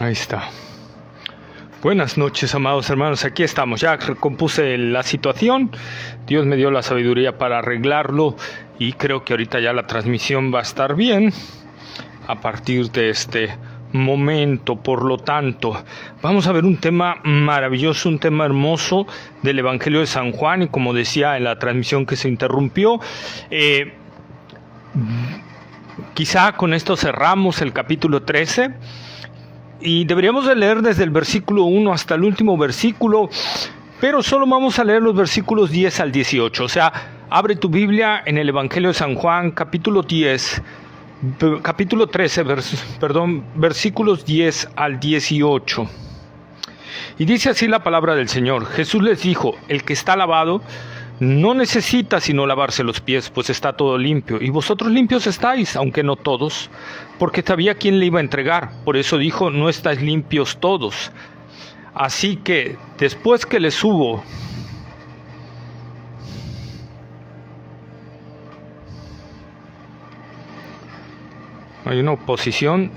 Ahí está. Buenas noches, amados hermanos. Aquí estamos. Ya recompuse la situación. Dios me dio la sabiduría para arreglarlo. Y creo que ahorita ya la transmisión va a estar bien. A partir de este momento, por lo tanto, vamos a ver un tema maravilloso, un tema hermoso del Evangelio de San Juan. Y como decía en la transmisión que se interrumpió, quizá con esto cerramos el capítulo 13. Y deberíamos de leer desde el versículo 1 hasta el último versículo, pero solo vamos a leer los versículos 10 al 18. O sea, abre tu Biblia en el Evangelio de San Juan, capítulo 13, versículos 10 al 18. Y dice así la palabra del Señor. Jesús les dijo: el que está lavado no necesita sino lavarse los pies, pues está todo limpio. Y vosotros limpios estáis, aunque no todos, porque sabía quién le iba a entregar. Por eso dijo: no estáis limpios todos. Así que después que les hubo hay una oposición.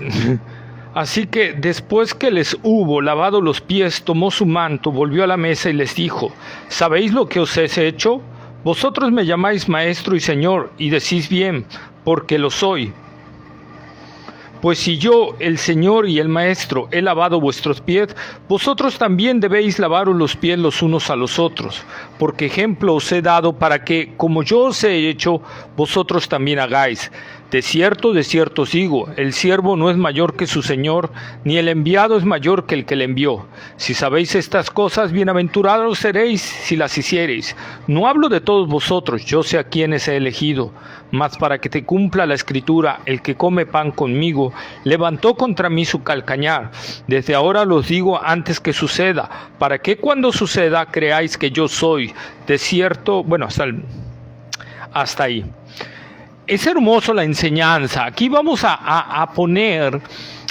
Así que después que les hubo lavado los pies, tomó su manto, volvió a la mesa y les dijo: ¿sabéis lo que os he hecho? Vosotros me llamáis maestro y señor, y decís bien, porque lo soy. Pues si yo, el Señor y el Maestro, he lavado vuestros pies, vosotros también debéis lavaros los pies los unos a los otros, porque ejemplo os he dado para que, como yo os he hecho, vosotros también hagáis. De cierto os digo, el siervo no es mayor que su Señor, ni el enviado es mayor que el que le envió. Si sabéis estas cosas, bienaventurados seréis si las hiciereis. No hablo de todos vosotros, yo sé a quienes he elegido, mas para que te cumpla la Escritura, el que come pan conmigo, levantó contra mí su calcañar. Desde ahora los digo antes que suceda, para que cuando suceda creáis que yo soy. De cierto, hasta ahí. Es hermoso la enseñanza. Aquí vamos a poner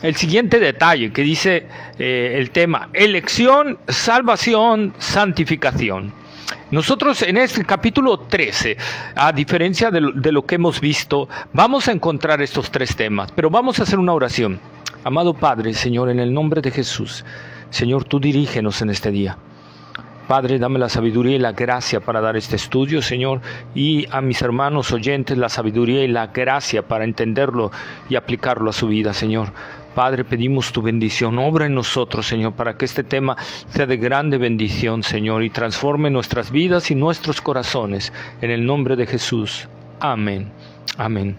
el siguiente detalle que dice el tema: elección, salvación, santificación. Nosotros en este capítulo 13, a diferencia de lo que hemos visto, vamos a encontrar estos tres temas, pero vamos a hacer una oración. Amado Padre, Señor, en el nombre de Jesús, Señor, tú dirígenos en este día. Padre, dame la sabiduría y la gracia para dar este estudio, Señor, y a mis hermanos oyentes la sabiduría y la gracia para entenderlo y aplicarlo a su vida, Señor. Padre, pedimos tu bendición, obra en nosotros, Señor, para que este tema sea de grande bendición, Señor, y transforme nuestras vidas y nuestros corazones. En el nombre de Jesús. Amén. Amén.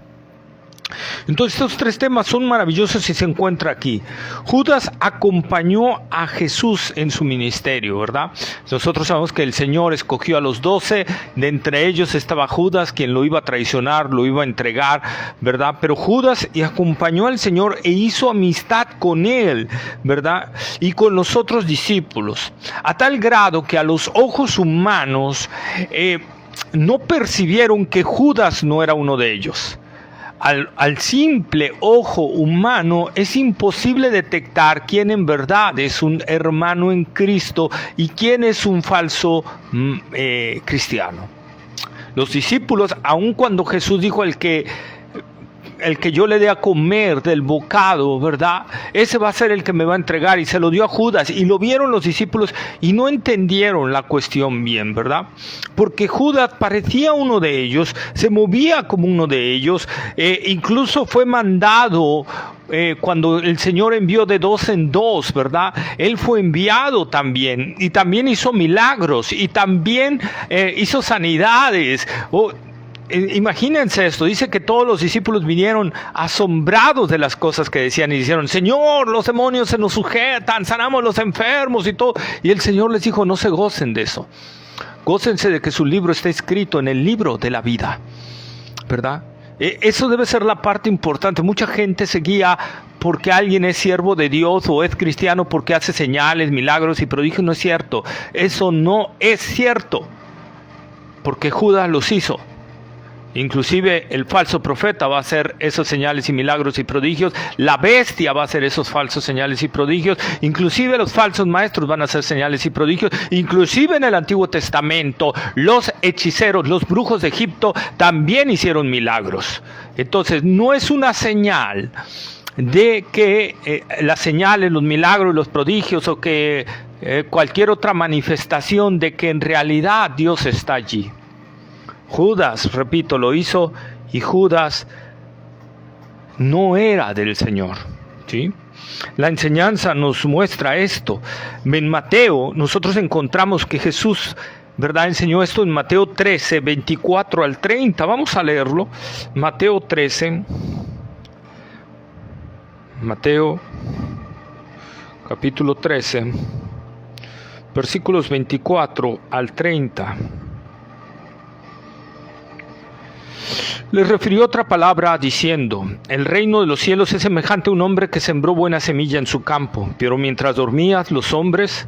Entonces estos tres temas son maravillosos y se encuentra aquí. Judas acompañó a Jesús en su ministerio, ¿verdad? Nosotros sabemos que el Señor escogió a los 12, de entre ellos estaba Judas, quien lo iba a traicionar, lo iba a entregar, ¿verdad? Pero Judas acompañó al Señor e hizo amistad con él, ¿verdad? Y con los otros discípulos, a tal grado que a los ojos humanos no percibieron que Judas no era uno de ellos. Al simple ojo humano es imposible detectar quién en verdad es un hermano en Cristo y quién es un falso cristiano. Los discípulos, aun cuando Jesús dijo el que yo le dé a comer del bocado, ¿verdad? Ese va a ser el que me va a entregar, y se lo dio a Judas, y lo vieron los discípulos y no entendieron la cuestión bien, ¿verdad? Porque Judas parecía uno de ellos, se movía como uno de ellos, incluso fue mandado cuando el Señor envió de 2 en 2, ¿verdad? Él fue enviado también, y también hizo milagros, y también hizo sanidades. Imagínense esto, dice que todos los discípulos vinieron asombrados de las cosas que decían y dijeron: Señor, los demonios se nos sujetan, sanamos los enfermos y todo. Y el Señor les dijo: no se gocen de eso, gócense de que su libro está escrito en el libro de la vida, ¿verdad? Eso debe ser la parte importante. Mucha gente se guía porque alguien es siervo de Dios o es cristiano porque hace señales, milagros y prodigios. No es cierto, eso no es cierto, porque Judas los hizo. Inclusive el falso profeta va a hacer esos señales y milagros y prodigios. La bestia va a hacer esos falsos señales y prodigios. Inclusive los falsos maestros van a hacer señales y prodigios. Inclusive en el Antiguo Testamento los hechiceros, los brujos de Egipto también hicieron milagros. Entonces no es una señal de que las señales, los milagros, los prodigios o que cualquier otra manifestación de que en realidad Dios está allí. Judas, repito, lo hizo y Judas no era del Señor, ¿sí? La enseñanza nos muestra esto. En Mateo nosotros encontramos que Jesús, ¿verdad?, enseñó esto en Mateo 13, 24 al 30. Vamos a leerlo. Mateo 13. Mateo capítulo 13, versículos 24 al 30. Les refirió otra palabra diciendo: el reino de los cielos es semejante a un hombre que sembró buena semilla en su campo, pero mientras dormían los hombres,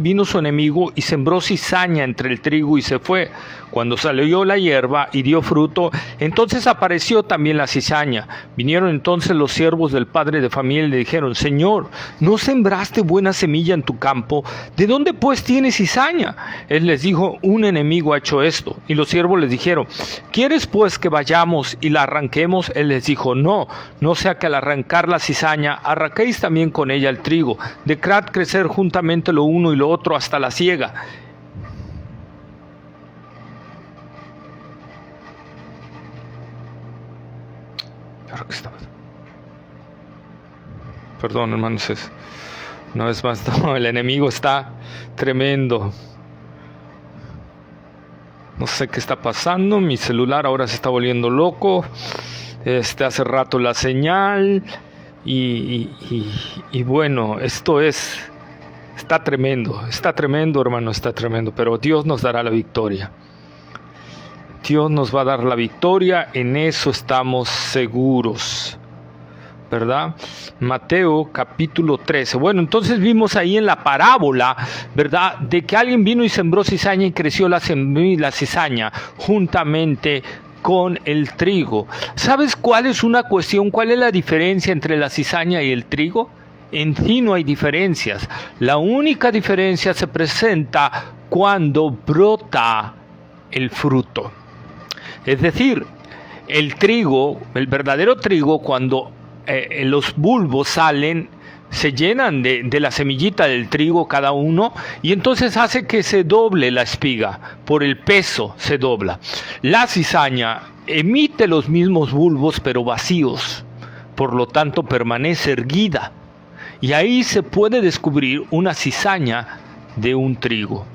vino su enemigo y sembró cizaña entre el trigo y se fue. Cuando salió la hierba y dio fruto, entonces apareció también la cizaña. Vinieron entonces los siervos del padre de familia y le dijeron: Señor, ¿no sembraste buena semilla en tu campo? ¿De dónde pues tienes cizaña? Él les dijo: un enemigo ha hecho esto. Y los siervos les dijeron: ¿quieres pues que vayamos y la arranquemos? Él les dijo: no sea que al arrancar la cizaña arranquéis también con ella el trigo. Dejad crecer juntamente lo uno y lo otro hasta la siega. Perdón, hermanos, una vez más, no, el enemigo está tremendo. No sé qué está pasando, mi celular ahora se está volviendo loco. Hace rato la señal y bueno, esto está tremendo, hermano, está tremendo, pero Dios nos dará la victoria. Dios nos va a dar la victoria, en eso estamos seguros, ¿verdad? Mateo capítulo 13. Bueno, entonces vimos ahí en la parábola, ¿verdad?, de que alguien vino y sembró cizaña y creció la cizaña juntamente con el trigo. ¿Sabes cuál es una cuestión? ¿Cuál es la diferencia entre la cizaña y el trigo? En sí no hay diferencias. La única diferencia se presenta cuando brota el fruto. Es decir, el trigo, el verdadero trigo, cuando los bulbos salen, se llenan de la semillita del trigo cada uno, y entonces hace que se doble la espiga, por el peso se dobla. La cizaña emite los mismos bulbos pero vacíos, por lo tanto permanece erguida, y ahí se puede descubrir una cizaña de un trigo.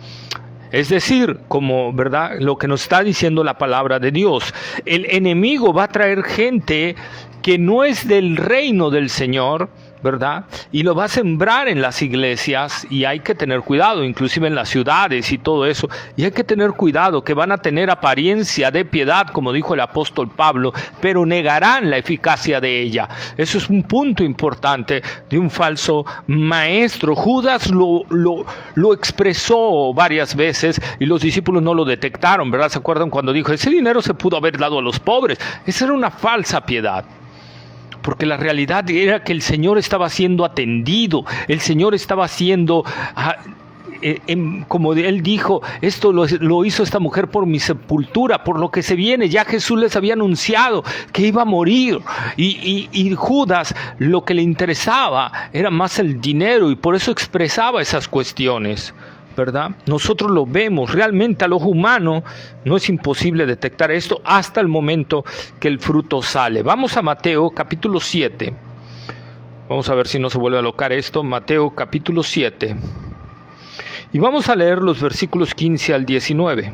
Es decir, como, ¿verdad?, lo que nos está diciendo la palabra de Dios, el enemigo va a traer gente que no es del reino del Señor, ¿verdad?, y lo va a sembrar en las iglesias, y hay que tener cuidado, inclusive en las ciudades y todo eso, y hay que tener cuidado, que van a tener apariencia de piedad, como dijo el apóstol Pablo, pero negarán la eficacia de ella. Eso es un punto importante de un falso maestro. Judas lo expresó varias veces y los discípulos no lo detectaron, ¿verdad? ¿Se acuerdan cuando dijo: ese dinero se pudo haber dado a los pobres? Esa era una falsa piedad. Porque la realidad era que el Señor estaba siendo atendido, el Señor estaba siendo, como Él dijo, esto lo hizo esta mujer por mi sepultura, por lo que se viene. Ya Jesús les había anunciado que iba a morir, y Judas lo que le interesaba era más el dinero, y por eso expresaba esas cuestiones, ¿verdad? Nosotros lo vemos, realmente al ojo humano no es imposible detectar esto hasta el momento que el fruto sale. Vamos a Mateo capítulo 7. Vamos a ver si no se vuelve a alocar esto. Mateo capítulo 7. Y vamos a leer los versículos 15 al 19.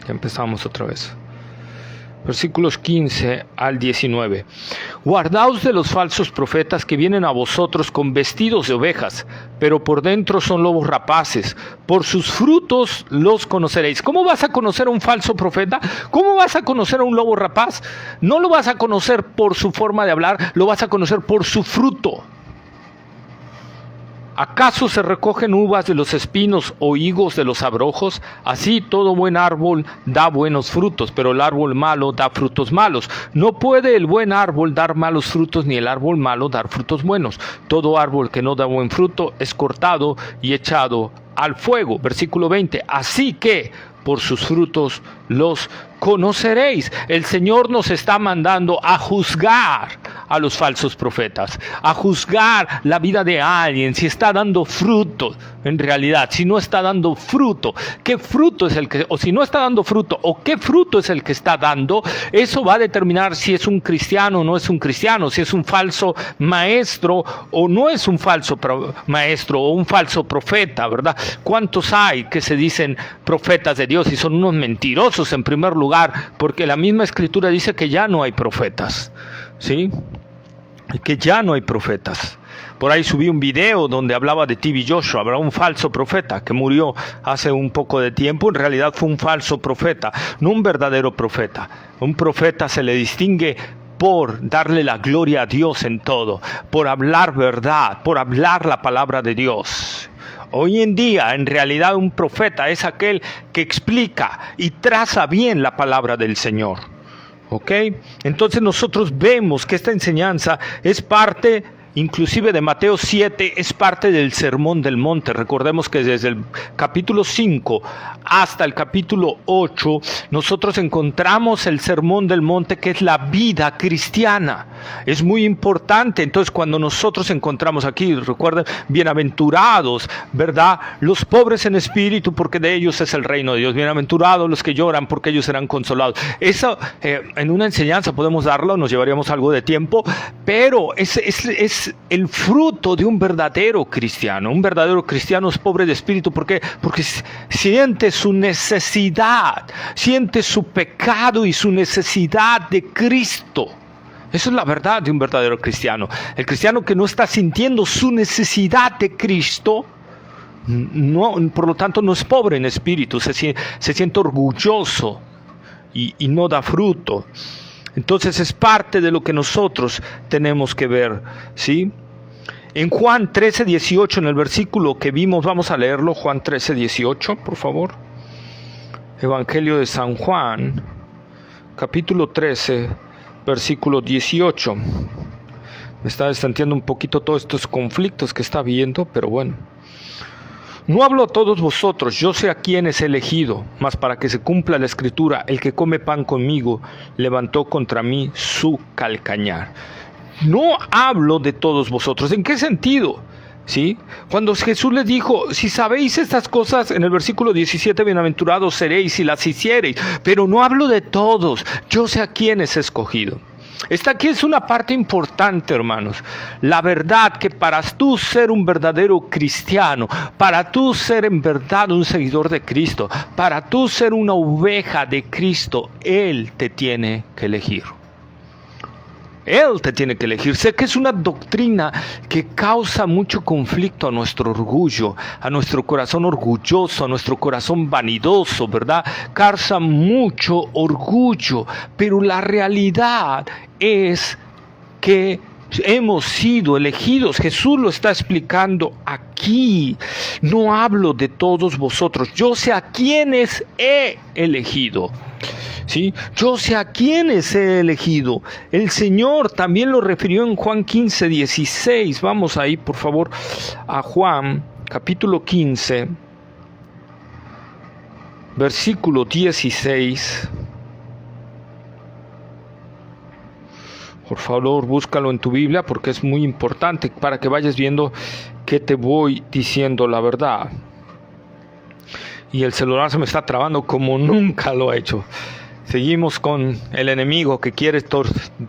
Ya empezamos otra vez. Versículos 15 al 19. Guardaos de los falsos profetas que vienen a vosotros con vestidos de ovejas, pero por dentro son lobos rapaces. Por sus frutos los conoceréis. ¿Cómo vas a conocer a un falso profeta? ¿Cómo vas a conocer a un lobo rapaz? No lo vas a conocer por su forma de hablar, lo vas a conocer por su fruto. ¿Acaso se recogen uvas de los espinos o higos de los abrojos? Así todo buen árbol da buenos frutos, pero el árbol malo da frutos malos. No puede el buen árbol dar malos frutos, ni el árbol malo dar frutos buenos. Todo árbol que no da buen fruto es cortado y echado al fuego. Versículo 20. Así que por sus frutos los conoceréis. El Señor nos está mandando a juzgar a los falsos profetas, a juzgar la vida de alguien, si está dando fruto en realidad, si no está dando fruto, qué fruto es el que, o si no está dando fruto, o qué fruto es el que está dando. Eso va a determinar si es un cristiano o no es un cristiano, si es un falso maestro o no es un falso maestro o un falso profeta, ¿verdad? ¿Cuántos hay que se dicen profetas de Dios y son unos mentirosos en primer lugar? Porque la misma Escritura dice que ya no hay profetas, ¿sí? Que ya no hay profetas. Por ahí subí un video donde hablaba de T.B. Joshua, habrá un falso profeta que murió hace un poco de tiempo. En realidad fue un falso profeta, no un verdadero profeta. Un profeta se le distingue por darle la gloria a Dios en todo, por hablar verdad, por hablar la palabra de Dios. Hoy en día, en realidad, un profeta es aquel que explica y traza bien la palabra del Señor. ¿Ok? Entonces nosotros vemos que esta enseñanza es parte, inclusive de Mateo 7, es parte del Sermón del Monte. Recordemos que desde el capítulo 5 hasta el capítulo 8, nosotros encontramos el Sermón del Monte, que es la vida cristiana. Es muy importante. Entonces, cuando nosotros encontramos aquí, recuerden, bienaventurados, ¿verdad? Los pobres en espíritu, porque de ellos es el reino de Dios. Bienaventurados los que lloran, porque ellos serán consolados. Eso, en una enseñanza podemos darlo, nos llevaríamos algo de tiempo, pero es el fruto de un verdadero cristiano. Un verdadero cristiano es pobre de espíritu. ¿Por qué? Porque siente su necesidad, siente su pecado y su necesidad de Cristo. Eso es la verdad de un verdadero cristiano. El cristiano que no está sintiendo su necesidad de Cristo, no, por lo tanto no es pobre en espíritu, se siente orgulloso y no da fruto. Entonces es parte de lo que nosotros tenemos que ver, ¿sí? En Juan 13:18, en el versículo que vimos, vamos a leerlo, Juan 13:18, por favor. Evangelio de San Juan, capítulo 13, versículo 18. Me está destanteando un poquito todos estos conflictos que está viendo, pero bueno. No hablo a todos vosotros, yo sé a quién es elegido, mas para que se cumpla la Escritura, el que come pan conmigo levantó contra mí su calcañar. No hablo de todos vosotros. ¿En qué sentido? ¿Sí? Cuando Jesús les dijo, si sabéis estas cosas, en el versículo 17, bienaventurados seréis si las hiciereis, pero no hablo de todos, yo sé a quién es escogido. Esta aquí es una parte importante, hermanos. La verdad que para tú ser un verdadero cristiano, para tú ser en verdad un seguidor de Cristo, para tú ser una oveja de Cristo, Él te tiene que elegir. Él te tiene que elegir. Sé que es una doctrina que causa mucho conflicto a nuestro orgullo, a nuestro corazón orgulloso, a nuestro corazón vanidoso, ¿verdad? Causa mucho orgullo, pero la realidad es que hemos sido elegidos. Jesús lo está explicando aquí. No hablo de todos vosotros. Yo sé a quiénes he elegido. ¿Sí? Yo sé a quiénes he elegido. El Señor también lo refirió en Juan 15:16. Vamos ahí, por favor, a Juan, capítulo 15, versículo 16. Por favor, búscalo en tu Biblia porque es muy importante para que vayas viendo que te voy diciendo la verdad. Y el celular se me está trabando como nunca lo ha hecho. Seguimos con el enemigo que quiere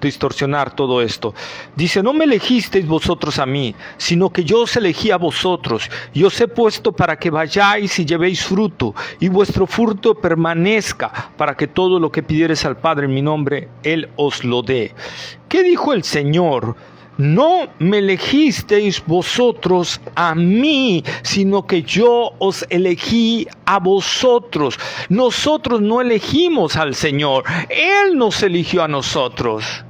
distorsionar todo esto. Dice, no me elegisteis vosotros a mí, sino que yo os elegí a vosotros, y os he puesto para que vayáis y llevéis fruto, y vuestro fruto permanezca, para que todo lo que pidiereis al Padre en mi nombre, Él os lo dé. ¿Qué dijo el Señor? No me elegisteis vosotros a mí, sino que yo os elegí a vosotros. Nosotros no elegimos al Señor, Él nos eligió a nosotros.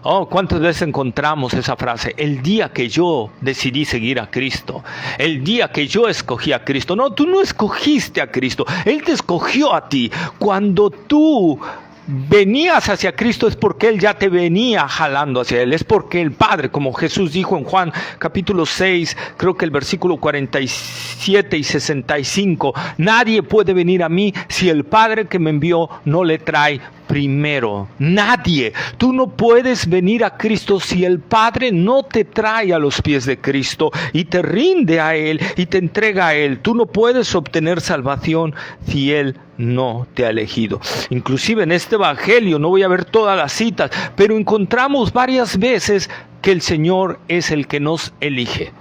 Oh, ¿cuántas veces encontramos esa frase? El día que yo decidí seguir a Cristo, el día que yo escogí a Cristo. No, tú no escogiste a Cristo, Él te escogió a ti. Cuando tú venías hacia Cristo es porque Él ya te venía jalando hacia Él. Es porque el Padre, como Jesús dijo en Juan capítulo 6, creo que el versículo 47 y 65, nadie puede venir a mí si el Padre que me envió no le trae primero. Nadie. Tú no puedes venir a Cristo si el Padre no te trae a los pies de Cristo y te rinde a Él y te entrega a Él. Tú no puedes obtener salvación si Él no te ha elegido. Inclusive en este evangelio, no voy a ver todas las citas, pero encontramos varias veces que el Señor es el que nos elige.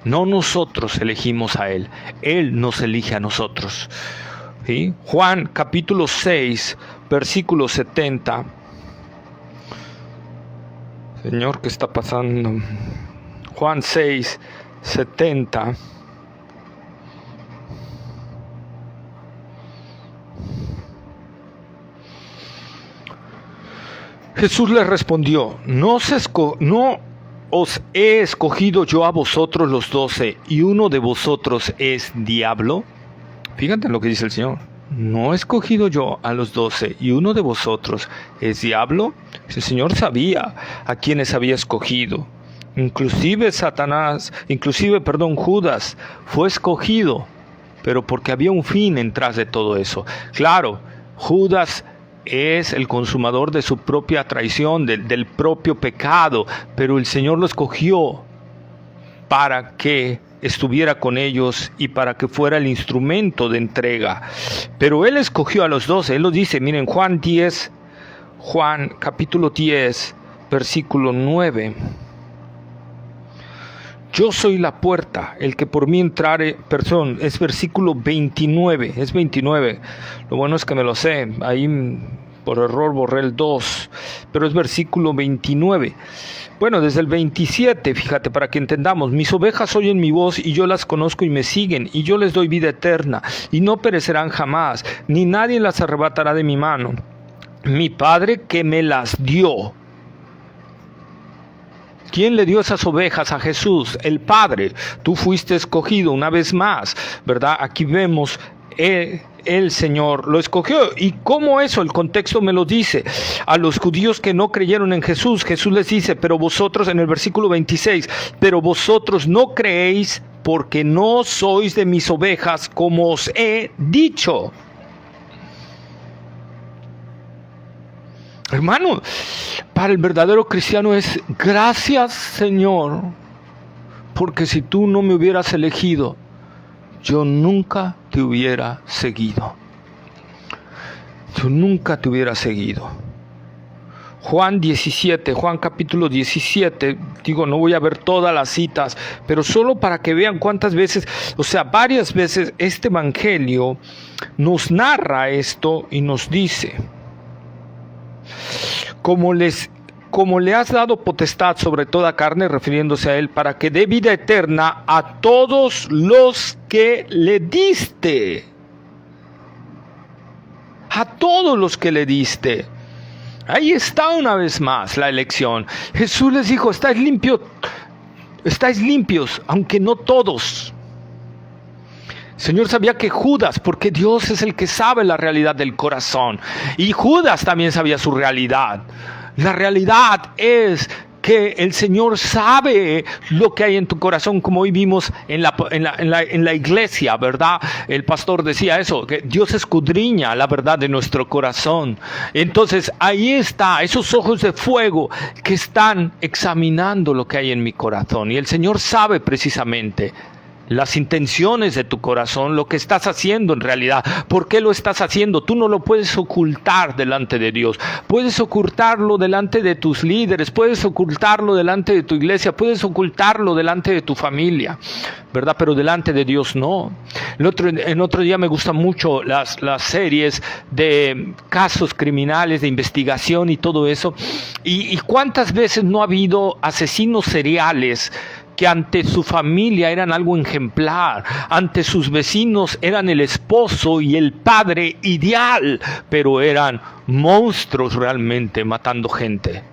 No nosotros elegimos a Él, Él nos elige a nosotros. ¿Sí? Juan capítulo 6, versículo 70. Señor, ¿qué está pasando? Juan 6, 70. Jesús les respondió, no os he escogido yo a vosotros los 12, y uno de vosotros es diablo. Fíjate en lo que dice el Señor. No he escogido yo a los 12, y uno de vosotros es diablo. El Señor sabía a quienes había escogido. Inclusive Judas fue escogido, pero porque había un fin detrás de todo eso. Claro, Judas es el consumador de su propia traición, del propio pecado, pero el Señor lo escogió para que estuviera con ellos y para que fuera el instrumento de entrega. Pero Él escogió a los 12, Él lo dice, miren, Juan capítulo 10, versículo 9. Yo soy la puerta, el que por mí entrare, es versículo 29, es 29. Lo bueno es que me lo sé, ahí por error borré el 2, pero es versículo 29. Bueno, desde el 27, fíjate, para que entendamos, mis ovejas oyen mi voz y yo las conozco y me siguen, y yo les doy vida eterna, y no perecerán jamás, ni nadie las arrebatará de mi mano. Mi Padre que me las dio. ¿Quién le dio esas ovejas a Jesús? El Padre. Tú fuiste escogido una vez más, ¿verdad? Aquí vemos el Señor lo escogió. ¿Y cómo eso? El contexto me lo dice. A los judíos que no creyeron en Jesús, Jesús les dice, pero vosotros, en el versículo 26, pero vosotros no creéis porque no sois de mis ovejas, como os he dicho. Hermano, para el verdadero cristiano es gracias, Señor, porque si tú no me hubieras elegido, yo nunca te hubiera seguido. Yo nunca te hubiera seguido. Juan capítulo 17, digo, no voy a ver todas las citas, pero solo para que vean cuántas veces, varias veces este evangelio nos narra esto y nos dice, como le has dado potestad sobre toda carne, refiriéndose a Él, para que dé vida eterna a todos los que le diste. A todos los que le diste. Ahí está una vez más la elección. Jesús les dijo, estáis limpios, aunque no todos. El Señor sabía que Judas, porque Dios es el que sabe la realidad del corazón, y Judas también sabía su realidad. La realidad es que el Señor sabe lo que hay en tu corazón, como hoy vimos en la iglesia, ¿verdad? El pastor decía eso, que Dios escudriña la verdad de nuestro corazón. Entonces ahí está, esos ojos de fuego que están examinando lo que hay en mi corazón, y el Señor sabe precisamente las intenciones de tu corazón, lo que estás haciendo en realidad. ¿Por qué lo estás haciendo? Tú no lo puedes ocultar delante de Dios. Puedes ocultarlo delante de tus líderes, puedes ocultarlo delante de tu iglesia, puedes ocultarlo delante de tu familia, ¿verdad? Pero delante de Dios no. En otro día me gustan mucho las series de casos criminales, de investigación y todo eso. Y cuántas veces no ha habido asesinos seriales que ante su familia eran algo ejemplar, ante sus vecinos eran el esposo y el padre ideal, pero eran monstruos realmente matando gente.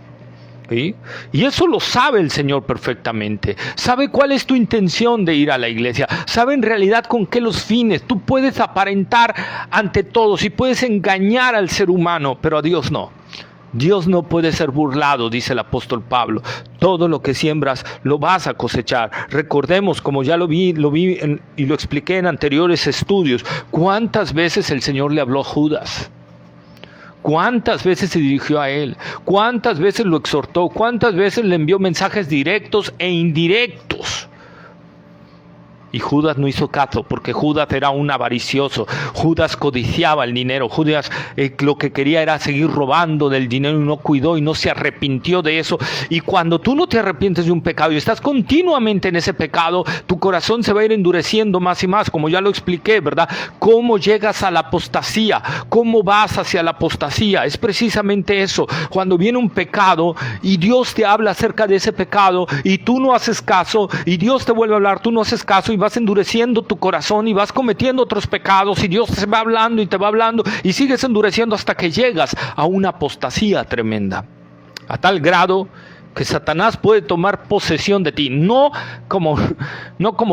¿Sí? Y eso lo sabe el Señor perfectamente. Sabe cuál es tu intención de ir a la iglesia. Sabe en realidad con qué los fines. Tú puedes aparentar ante todos y puedes engañar al ser humano, pero a Dios no. Dios no puede ser burlado, dice el apóstol Pablo. Todo lo que siembras lo vas a cosechar. Recordemos, como ya lo vi y lo expliqué en anteriores estudios, cuántas veces el Señor le habló a Judas. ¿Cuántas veces se dirigió a él? ¿Cuántas veces lo exhortó? ¿Cuántas veces le envió mensajes directos e indirectos? Y Judas no hizo caso, porque Judas era un avaricioso. Judas codiciaba el dinero. Judas lo que quería era seguir robando del dinero y no cuidó y no se arrepintió de eso. Y cuando tú no te arrepientes de un pecado y estás continuamente en ese pecado, tu corazón se va a ir endureciendo más y más, como ya lo expliqué, ¿verdad? ¿Cómo llegas a la apostasía? ¿Cómo vas hacia la apostasía? Es precisamente eso. Cuando viene un pecado y Dios te habla acerca de ese pecado y tú no haces caso, y Dios te vuelve a hablar, tú no haces caso, y vas endureciendo tu corazón y vas cometiendo otros pecados, y Dios te va hablando y te va hablando y sigues endureciendo hasta que llegas a una apostasía tremenda, a tal grado que Satanás puede tomar posesión de ti, no como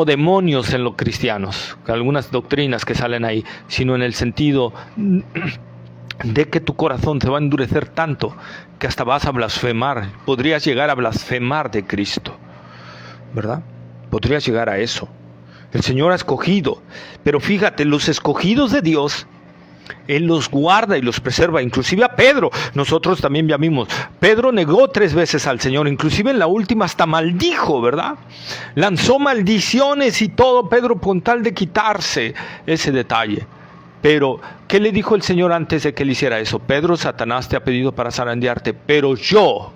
demonios en los cristianos, algunas doctrinas que salen ahí, sino en el sentido de que tu corazón se va a endurecer tanto que hasta vas a blasfemar, podrías llegar a blasfemar de Cristo, ¿verdad? Podrías llegar a eso. El Señor ha escogido, pero fíjate, los escogidos de Dios, Él los guarda y los preserva. Inclusive a Pedro, nosotros también ya vimos, Pedro negó 3 veces al Señor, inclusive en la última hasta maldijo, ¿verdad? Lanzó maldiciones y todo, Pedro, con tal de quitarse ese detalle. Pero, ¿qué le dijo el Señor antes de que él hiciera eso? Pedro, Satanás te ha pedido para zarandearte, pero yo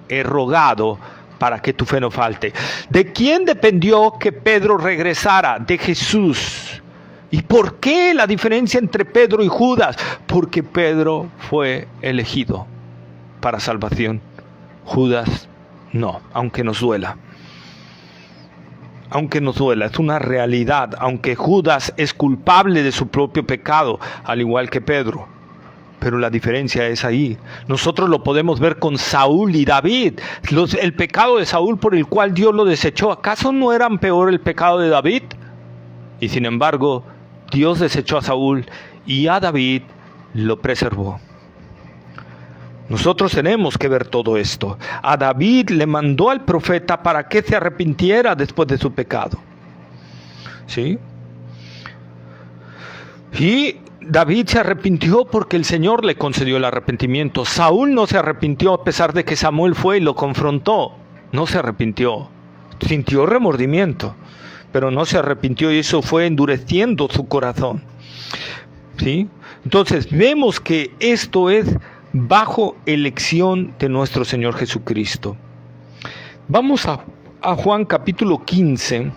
he rogado para que tu fe no falte. ¿De quién dependió que Pedro regresara? De Jesús. ¿Y por qué la diferencia entre Pedro y Judas? Porque Pedro fue elegido para salvación. Judas no, aunque nos duela. Aunque nos duela, es una realidad. Aunque Judas es culpable de su propio pecado, al igual que Pedro. Pero la diferencia es ahí. Nosotros lo podemos ver con Saúl y David. El pecado de Saúl por el cual Dios lo desechó, ¿acaso no era peor el pecado de David? Y sin embargo, Dios desechó a Saúl y a David lo preservó. Nosotros tenemos que ver todo esto. A David le mandó al profeta para que se arrepintiera después de su pecado. ¿Sí? Y David se arrepintió porque el Señor le concedió el arrepentimiento. Saúl no se arrepintió a pesar de que Samuel fue y lo confrontó. No se arrepintió. Sintió remordimiento, pero no se arrepintió, y eso fue endureciendo su corazón. ¿Sí? Entonces vemos que esto es bajo elección de nuestro Señor Jesucristo. Vamos a Juan capítulo 15,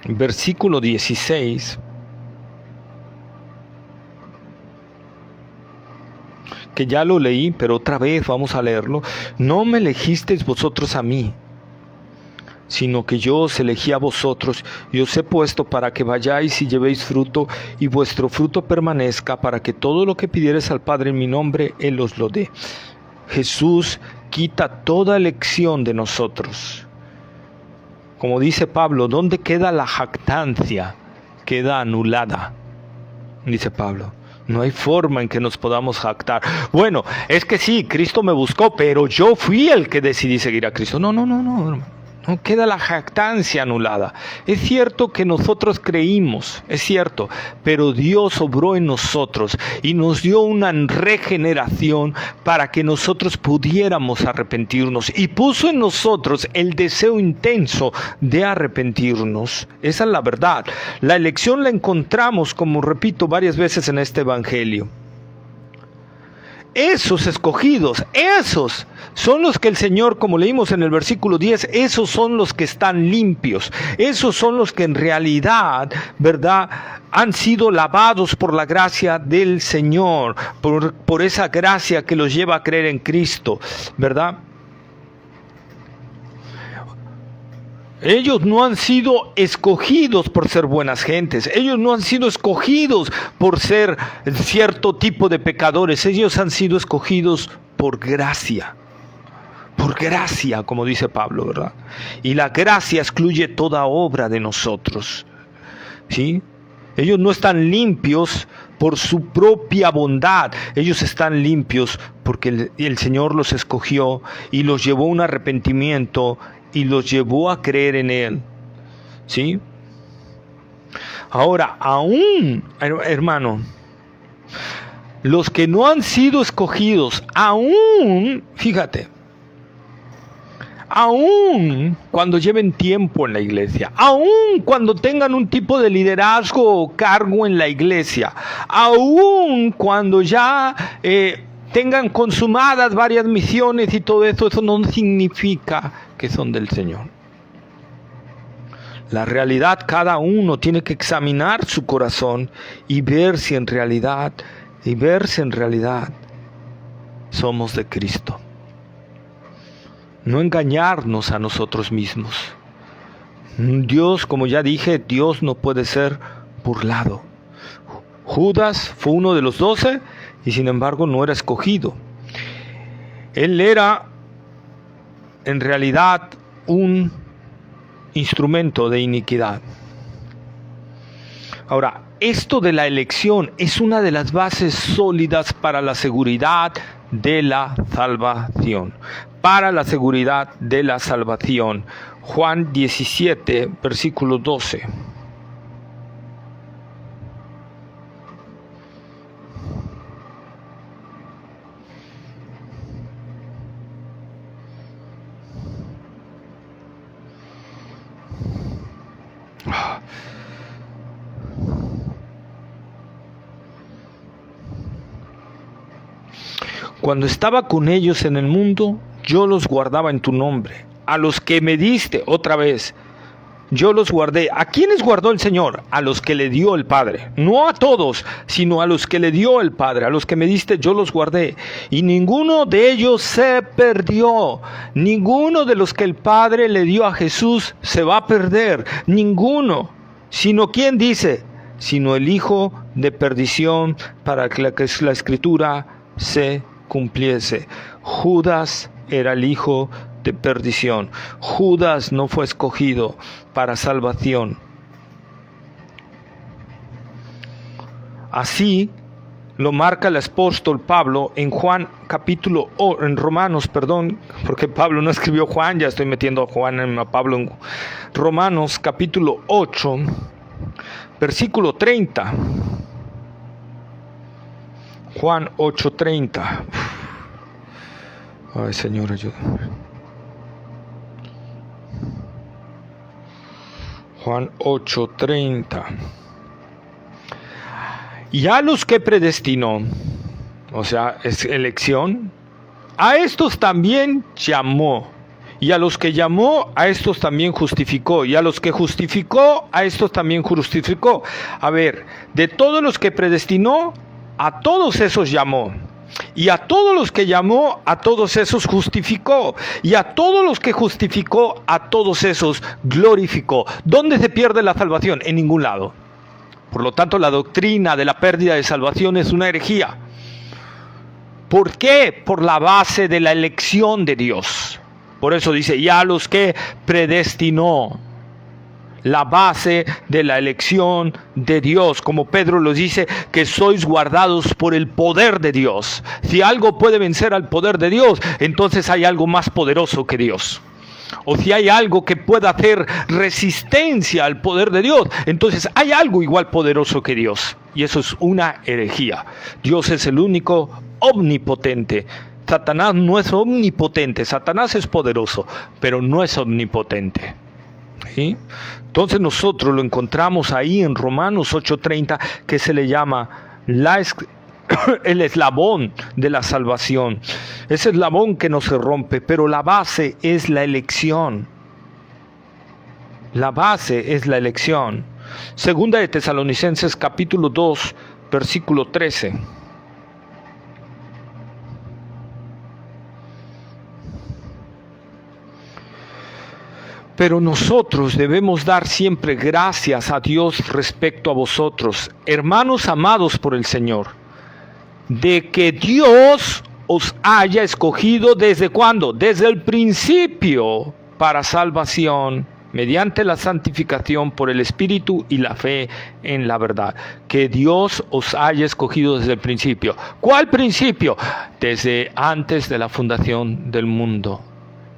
versículo 16. Que ya lo leí, pero otra vez vamos a leerlo. No me elegisteis vosotros a mí, sino que yo os elegí a vosotros, y os he puesto para que vayáis y llevéis fruto, y vuestro fruto permanezca, para que todo lo que pidiereis al Padre en mi nombre, Él os lo dé. Jesús quita toda elección de nosotros. Como dice Pablo, ¿dónde queda la jactancia? Queda anulada, dice Pablo. No hay forma en que nos podamos jactar. Bueno, es que sí, Cristo me buscó, pero yo fui el que decidí seguir a Cristo. No, hermano. No queda la jactancia anulada. Es cierto que nosotros creímos, es cierto, pero Dios obró en nosotros y nos dio una regeneración para que nosotros pudiéramos arrepentirnos, y puso en nosotros el deseo intenso de arrepentirnos. Esa es la verdad. La elección la encontramos, como repito varias veces en este evangelio. Esos escogidos, esos son los que el Señor, como leímos en el versículo 10, esos son los que están limpios, esos son los que en realidad, ¿verdad?, han sido lavados por la gracia del Señor, por esa gracia que los lleva a creer en Cristo, ¿verdad? Ellos no han sido escogidos por ser buenas gentes. Ellos no han sido escogidos por ser cierto tipo de pecadores. Ellos han sido escogidos por gracia. por gracia, como dice Pablo, ¿verdad? Y la gracia excluye toda obra de nosotros, ¿sí? Ellos no están limpios por su propia bondad, ellos están limpios porque el Señor los escogió y los llevó a un arrepentimiento y los llevó a creer en Él, ¿sí? Ahora, aún, hermano, los que no han sido escogidos, aún, fíjate, aún cuando lleven tiempo en la iglesia, aún cuando tengan un tipo de liderazgo o cargo en la iglesia, aún cuando ya tengan consumadas varias misiones y todo eso, eso no significa que son del Señor. La realidad, cada uno tiene que examinar su corazón y ver si en realidad somos de Cristo. No engañarnos a nosotros mismos. Dios, como ya dije, Dios no puede ser burlado. Judas fue uno de los 12 y sin embargo no era escogido. Él era en realidad un instrumento de iniquidad. Ahora, esto de la elección es una de las bases sólidas para la seguridad de la salvación. Para la seguridad de la salvación. Juan 17, versículo 12. Cuando estaba con ellos en el mundo, yo los guardaba en tu nombre. A los que me diste, otra vez, yo los guardé. ¿A quiénes guardó el Señor? A los que le dio el Padre. No a todos, sino a los que le dio el Padre. A los que me diste, yo los guardé. Y ninguno de ellos se perdió. Ninguno de los que el Padre le dio a Jesús se va a perder. Ninguno. Sino, ¿quién dice? Sino el Hijo de perdición, para que la Escritura se cumpliese. Judas era el hijo de perdición. Judas no fue escogido para salvación. Así lo marca el apóstol Pablo en Romanos, porque Pablo no escribió Juan, ya estoy metiendo a Juan a Pablo en Romanos capítulo 8, versículo 30. Juan 8:30. Ay, Señor, ayúdame. Juan 8:30. Y a los que predestinó, o sea, es elección, a estos también llamó. Y a los que llamó, a estos también justificó. Y a los que justificó, a estos también justificó. A ver, de todos los que predestinó, a todos esos llamó. Y a todos los que llamó, a todos esos justificó. Y a todos los que justificó, a todos esos glorificó. ¿Dónde se pierde la salvación? En ningún lado. Por lo tanto, la doctrina de la pérdida de salvación es una herejía. ¿Por qué? Por la base de la elección de Dios. Por eso dice, y a los que predestinó. La base de la elección de Dios, como Pedro lo dice, que sois guardados por el poder de Dios. Si algo puede vencer al poder de Dios, entonces hay algo más poderoso que Dios. O si hay algo que pueda hacer resistencia al poder de Dios, entonces hay algo igual poderoso que Dios. Y eso es una herejía. Dios es el único omnipotente. Satanás no es omnipotente. Satanás es poderoso, pero no es omnipotente. ¿Sí? Entonces nosotros lo encontramos ahí en Romanos 8:30, que se le llama el eslabón de la salvación. Ese eslabón que no se rompe, pero la base es la elección. La base es la elección. Segunda de Tesalonicenses capítulo 2, versículo 13. Pero nosotros debemos dar siempre gracias a Dios respecto a vosotros, hermanos amados por el Señor, de que Dios os haya escogido ¿desde cuándo? Desde el principio para salvación, mediante la santificación por el Espíritu y la fe en la verdad. Que Dios os haya escogido desde el principio. ¿Cuál principio? Desde antes de la fundación del mundo.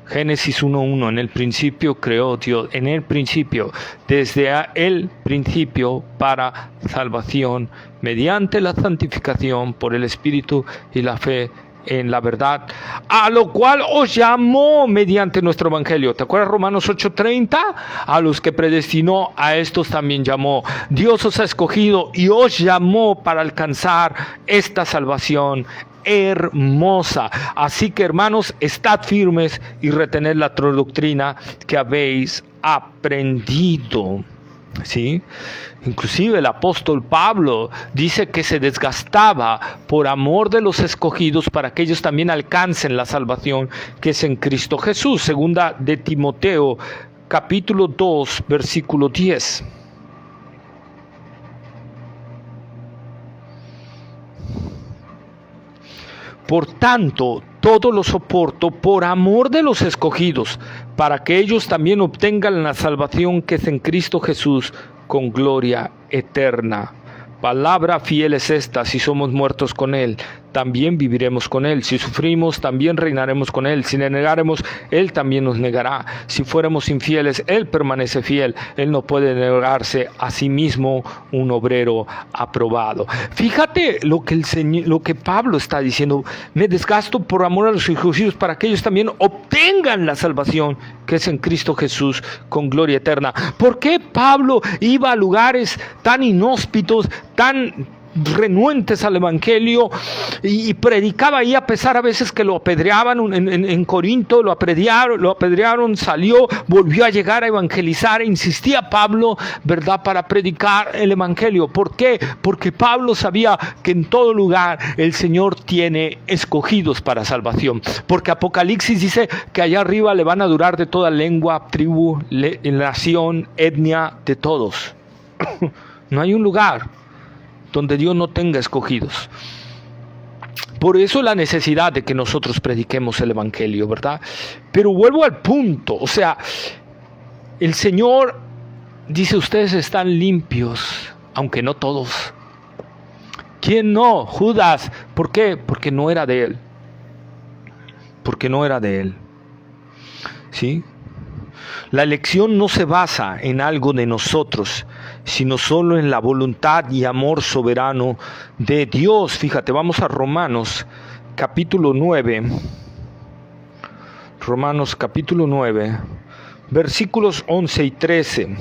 Génesis 1:1, en el principio creó Dios, en el principio, desde el principio para salvación, mediante la santificación por el Espíritu y la fe en la verdad, a lo cual os llamó mediante nuestro evangelio. ¿Te acuerdas Romanos 8:30? A los que predestinó, a estos también llamó. Dios os ha escogido y os llamó para alcanzar esta salvación hermosa. Así que, hermanos, estad firmes y retened la doctrina que habéis aprendido. ¿Sí? Inclusive el apóstol Pablo dice que se desgastaba por amor de los escogidos para que ellos también alcancen la salvación que es en Cristo Jesús. Segunda de Timoteo, capítulo 2, versículo 10. Por tanto, todo lo soporto por amor de los escogidos, para que ellos también obtengan la salvación que es en Cristo Jesús con gloria eterna. Palabra fiel es esta: si somos muertos con Él, también viviremos con Él. Si sufrimos, también reinaremos con Él. Si le negáremos, Él también nos negará. Si fuéramos infieles, Él permanece fiel. Él no puede negarse a sí mismo, un obrero aprobado. Fíjate lo que Pablo está diciendo. Me desgasto por amor a los escogidos para que ellos también obtengan la salvación que es en Cristo Jesús con gloria eterna. ¿Por qué Pablo iba a lugares tan inhóspitos, tan renuentes al evangelio y predicaba ahí, a pesar a veces que lo apedreaban? En Corinto lo apedrearon, salió, volvió a llegar a evangelizar, insistía Pablo, ¿verdad?, para predicar el evangelio. ¿Por qué? Porque Pablo sabía que en todo lugar el Señor tiene escogidos para salvación, porque Apocalipsis dice que allá arriba le van a durar de toda lengua, tribu, nación, etnia, de todos. No hay un lugar donde Dios no tenga escogidos. Por eso la necesidad de que nosotros prediquemos el evangelio, ¿verdad? Pero vuelvo al punto, o sea, el Señor dice: ustedes están limpios, aunque no todos. ¿Quién no? Judas. ¿Por qué? Porque no era de él. Porque no era de él. ¿Sí? La elección no se basa en algo de nosotros, sino solo en la voluntad y amor soberano de Dios. Fíjate, vamos a Romanos capítulo 9. Romanos capítulo 9, versículos 11 y 13.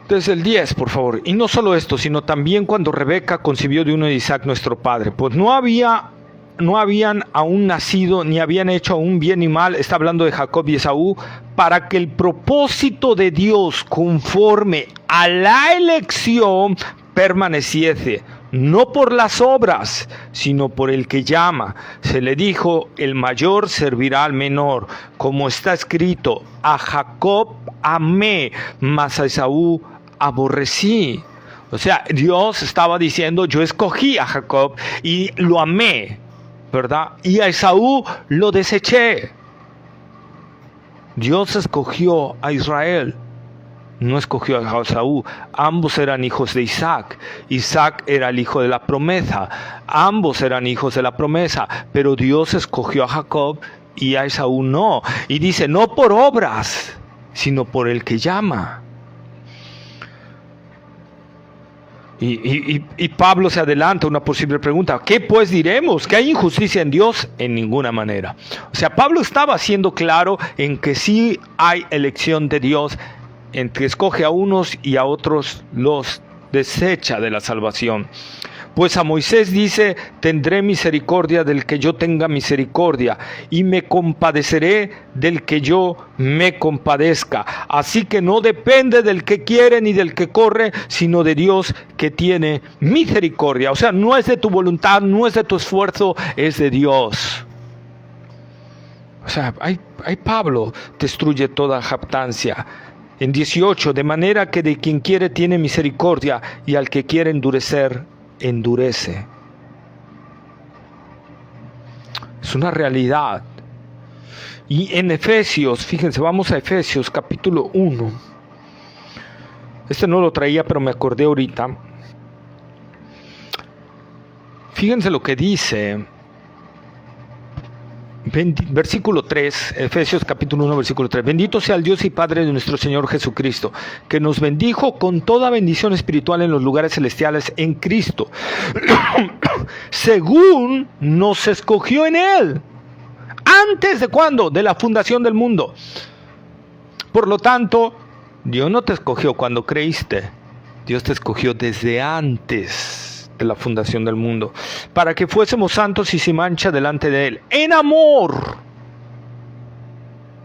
Desde el 10, por favor. Y no solo esto, sino también cuando Rebeca concibió de uno de Isaac nuestro padre, pues no habían aún nacido, ni habían hecho aún bien ni mal, está hablando de Jacob y Esaú, para que el propósito de Dios conforme a la elección permaneciese, no por las obras, sino por el que llama. Se le dijo: el mayor servirá al menor, como está escrito: a Jacob amé, mas a Esaú aborrecí. O sea, Dios estaba diciendo: yo escogí a Jacob y lo amé, ¿verdad? Y a Esaú lo deseché. Dios escogió a Israel, no escogió a Esaú. Ambos eran hijos de Isaac. Isaac era el hijo de la promesa. Ambos eran hijos de la promesa, pero Dios escogió a Jacob y a Esaú no. Y dice: no por obras, sino por el que llama. Y Pablo se adelanta a una posible pregunta: ¿qué pues diremos? ¿Que hay injusticia en Dios? En ninguna manera. O sea, Pablo estaba siendo claro en que sí hay elección de Dios, en que escoge a unos y a otros los desecha de la salvación. Pues a Moisés dice: tendré misericordia del que yo tenga misericordia, y me compadeceré del que yo me compadezca. Así que no depende del que quiere ni del que corre, sino de Dios que tiene misericordia. O sea, no es de tu voluntad, no es de tu esfuerzo, es de Dios. O sea, ahí Pablo destruye toda jactancia. En 18, de manera que de quien quiere tiene misericordia, y al que quiere endurecer, endurece. Es una realidad. Y en Efesios, fíjense, vamos a Efesios capítulo 1. Este no lo traía, pero me acordé ahorita. Fíjense lo que dice. Versículo 3, Efesios capítulo 1, versículo 3. Bendito sea el Dios y Padre de nuestro Señor Jesucristo, que nos bendijo con toda bendición espiritual en los lugares celestiales en Cristo, según nos escogió en Él. ¿Antes de cuándo? De la fundación del mundo. Por lo tanto, Dios no te escogió cuando creíste. Dios te escogió desde antes de la fundación del mundo, para que fuésemos santos y sin mancha delante de Él, en amor,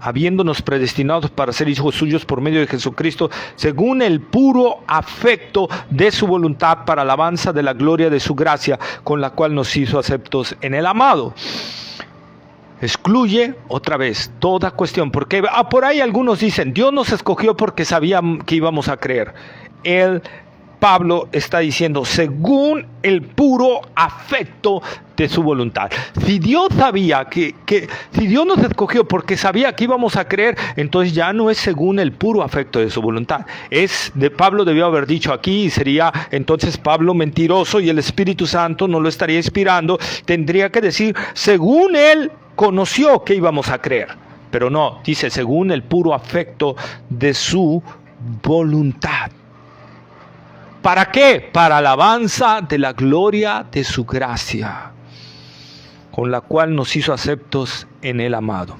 habiéndonos predestinados para ser hijos suyos por medio de Jesucristo, según el puro afecto de su voluntad, para alabanza de la gloria de su gracia, con la cual nos hizo aceptos en el amado. Excluye otra vez toda cuestión, porque por ahí algunos dicen, Dios nos escogió porque sabía que íbamos a creer. Pablo está diciendo, según el puro afecto de su voluntad. Si Dios sabía si Dios nos escogió porque sabía que íbamos a creer, entonces ya no es según el puro afecto de su voluntad. Pablo debió haber dicho aquí, y sería entonces Pablo mentiroso y el Espíritu Santo no lo estaría inspirando. Tendría que decir, según él conoció que íbamos a creer. Pero no, dice, según el puro afecto de su voluntad. ¿Para qué? Para alabanza de la gloria de su gracia, con la cual nos hizo aceptos en el amado.